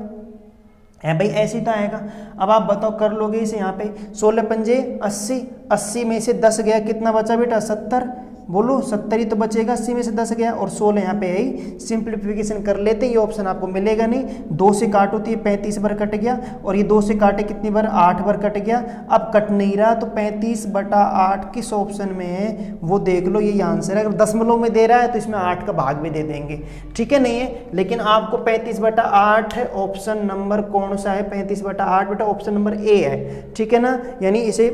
है भाई, ऐसे ही तो आएगा। अब आप बताओ कर लोगे इसे। यहाँ पे 16 पंजे 80, 80 में से 10 गया, कितना बचा बेटा? 70। बोलो 70 ही तो बचेगा, 80 में से 10 गया और 16 यहाँ पे है। सिंप्लीफिकेशन कर लेते हैं, ये ऑप्शन आपको मिलेगा नहीं। 2 से काटो तो ये 35 बार कट गया और ये 2 से काटे कितनी बार? 8 बार कट गया। अब कट नहीं रहा तो 35/8 किस ऑप्शन में है वो देख लो, यही आंसर है। अगर दशमलव में दे रहा है तो इसमें 8 का भाग भी दे देंगे, ठीक है। नहीं है लेकिन आपको 35/8 है, ऑप्शन नंबर कौन सा है? 35/8 बेटा ऑप्शन नंबर ए है, ठीक है ना। यानी इसे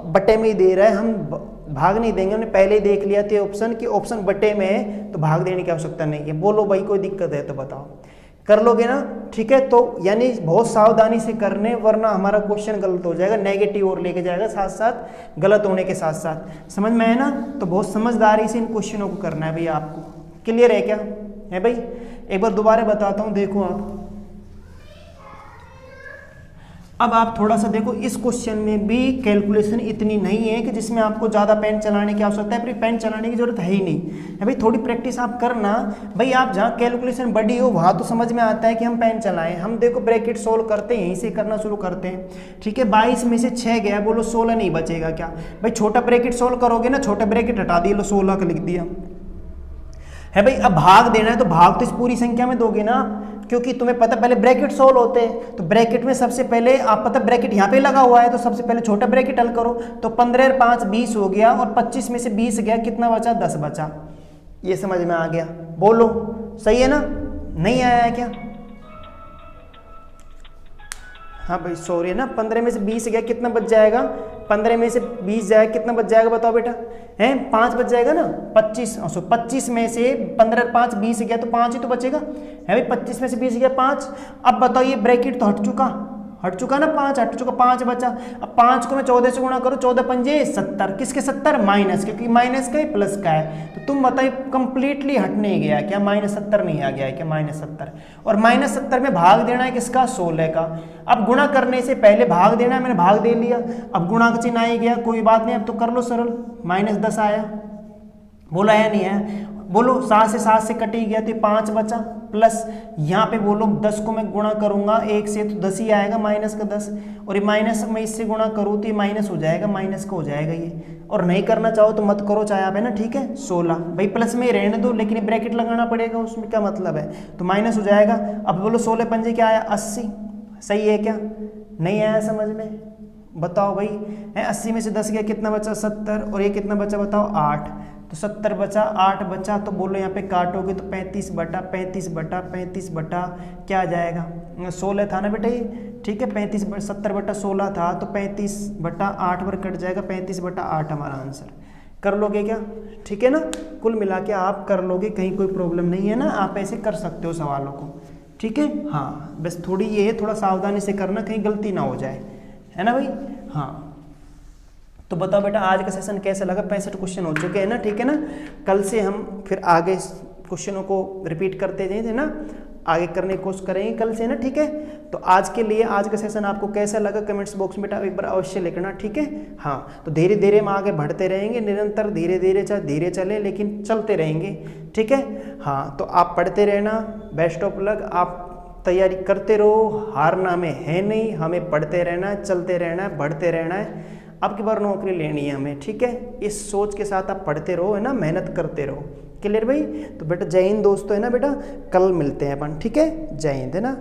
बटे में ही दे रहा है, हम भाग नहीं देंगे। हमने पहले ही देख लिया था ऑप्शन कि ऑप्शन बटे में है तो भाग देने की आवश्यकता नहीं है। बोलो भाई कोई दिक्कत है तो बताओ, कर लोगे ना, ठीक है। तो यानी बहुत सावधानी से करने, वरना हमारा क्वेश्चन गलत हो जाएगा, नेगेटिव और लेके जाएगा साथ साथ, गलत होने के साथ साथ। समझ में है ना। तो बहुत समझदारी से इन क्वेश्चनों को करना है भाई आपको। क्लियर है क्या? है भाई। एक बार दोबारा बताता हूँ, देखो आप अब आप थोड़ा सा देखो, इस क्वेश्चन में भी कैलकुलेशन इतनी नहीं है कि जिसमें आपको ज़्यादा पेन चलाने की आवश्यकता है, फिर पेन चलाने की जरूरत है ही नहीं है भाई। थोड़ी प्रैक्टिस आप करना भाई, आप जहाँ कैलकुलेशन बड़ी हो वहाँ तो समझ में आता है कि हम पेन चलाएं। हम देखो ब्रैकेट सोल्व करते हैं, यहीं से करना शुरू करते हैं, ठीक है। 22 में से 6 गया, बोलो 16 नहीं बचेगा क्या भाई? छोटा ब्रैकेट सोल्व करोगे ना, छोटा ब्रैकेट हटा दिया, लो 16 का लिख दिया है भाई। अब भाग देना है तो भाग तो इस पूरी संख्या में दोगे ना, क्योंकि तुम्हें पता पहले ब्रैकेट सोल्व होते हैं, तो ब्रैकेट में सबसे पहले आप पता ब्रैकेट यहाँ पे लगा हुआ है, तो सबसे पहले छोटा ब्रैकेट हल करो। तो 15 और 5 20 हो गया, और 25 में से 20 गया, कितना बचा? 10 बचा। ये समझ में आ गया? बोलो सही है ना? नहीं आया है क्या? हाँ भाई सॉरी है ना, 15 में से 20 गया, कितना बच जाएगा? 15 में से 20 जाएगा, कितना बच जाएगा बताओ बेटा? हैं 5 बच जाएगा ना, 25। 25 में से 15 और 5 20 गया, तो 5 ही तो बचेगा है भाई। 25 में से 20 गया 5। अब बताओ ये ब्रैकेट तो हट चुका ना, 5 हट चुका, 5 बचा। अब 5 को मैं 14 से गुणा करो, 14 पंजे 70। किसके 70? माइनस, क्योंकि माइनस का है प्लस का है। तो तुम बताइए कंप्लीटली हट नहीं गया क्या? -70 नहीं आ गया है क्या? -70। और -70 में भाग देना है किसका? 16 का। अब गुणा करने से पहले भाग देना है, मैंने भाग दे लिया। अब गुणा का चिन्ह आ ही गया, कोई बात नहीं, अब तो कर लो सरल। -10 आया, बोला आया नहीं आया? बोलो 7 से 7 से कट ही गया, तो 5 बचा, प्लस यहाँ पे बोलो 10 को मैं गुणा करूंगा 1 से, तो 10 ही आएगा, माइनस का 10। और ये माइनस में इससे गुणा करूँ तो ये माइनस हो जाएगा, माइनस का हो जाएगा ये। और नहीं करना चाहो तो मत करो, चाहे आप है ना, ठीक है। 16 भाई प्लस में रहने दो, लेकिन ये ब्रैकेट लगाना पड़ेगा, उसमें क्या मतलब है? तो माइनस हो जाएगा। अब बोलो 16 पंजे क्या आया? 80। सही है क्या? नहीं आया समझ में? बताओ भाई, है 80 में से 10 गया, कितना बचा? 70। और ये कितना बचा बताओ? 8। तो 70 बचा, 8 बचा, तो बोलो यहाँ पे काटोगे तो 35 बटा 35 बटा 35 बटा क्या आ जाएगा? 16 था ना बेटा ये, ठीक है। 70 बटा 16 था, तो 35 बटा 8 पर कट जाएगा, 35 बटा 8 हमारा आंसर। कर लोगे क्या? ठीक है ना, कुल मिला के आप कर लोगे, कहीं कोई प्रॉब्लम नहीं है ना, आप ऐसे कर सकते हो सवालों को, ठीक है। हाँ बस थोड़ी ये है, थोड़ा सावधानी से करना, कहीं गलती ना हो जाए, है ना भाई। हाँ तो बताओ बेटा आज का सेशन कैसा लगा? 65 क्वेश्चन हो चुके हैं ना, ठीक है ना। कल से हम फिर आगे क्वेश्चनों को रिपीट करते जाएंगे ना, आगे करने की कोशिश करेंगे कल से ना, ठीक है। तो आज के लिए आज का सेशन आपको कैसा लगा कमेंट्स बॉक्स में बेटा एक बार अवश्य लिखना, ठीक है। हाँ तो धीरे धीरे हम आगे बढ़ते रहेंगे, निरंतर धीरे धीरे, चाहे धीरे चले लेकिन चलते रहेंगे, ठीक है। हाँ तो आप पढ़ते रहना, बेस्ट ऑफ लक, आप तैयारी करते रहो, हारना हमें है नहीं, हमें पढ़ते रहना है, चलते रहना है, बढ़ते रहना है। अब की बार नौकरी लेनी है हमें, ठीक है। इस सोच के साथ आप पढ़ते रहो, है ना, मेहनत करते रहो। क्लियर भाई? तो बेटा जय हिंद दोस्तों, है ना बेटा, कल मिलते हैं अपन, ठीक है। जय हिंद, है ना।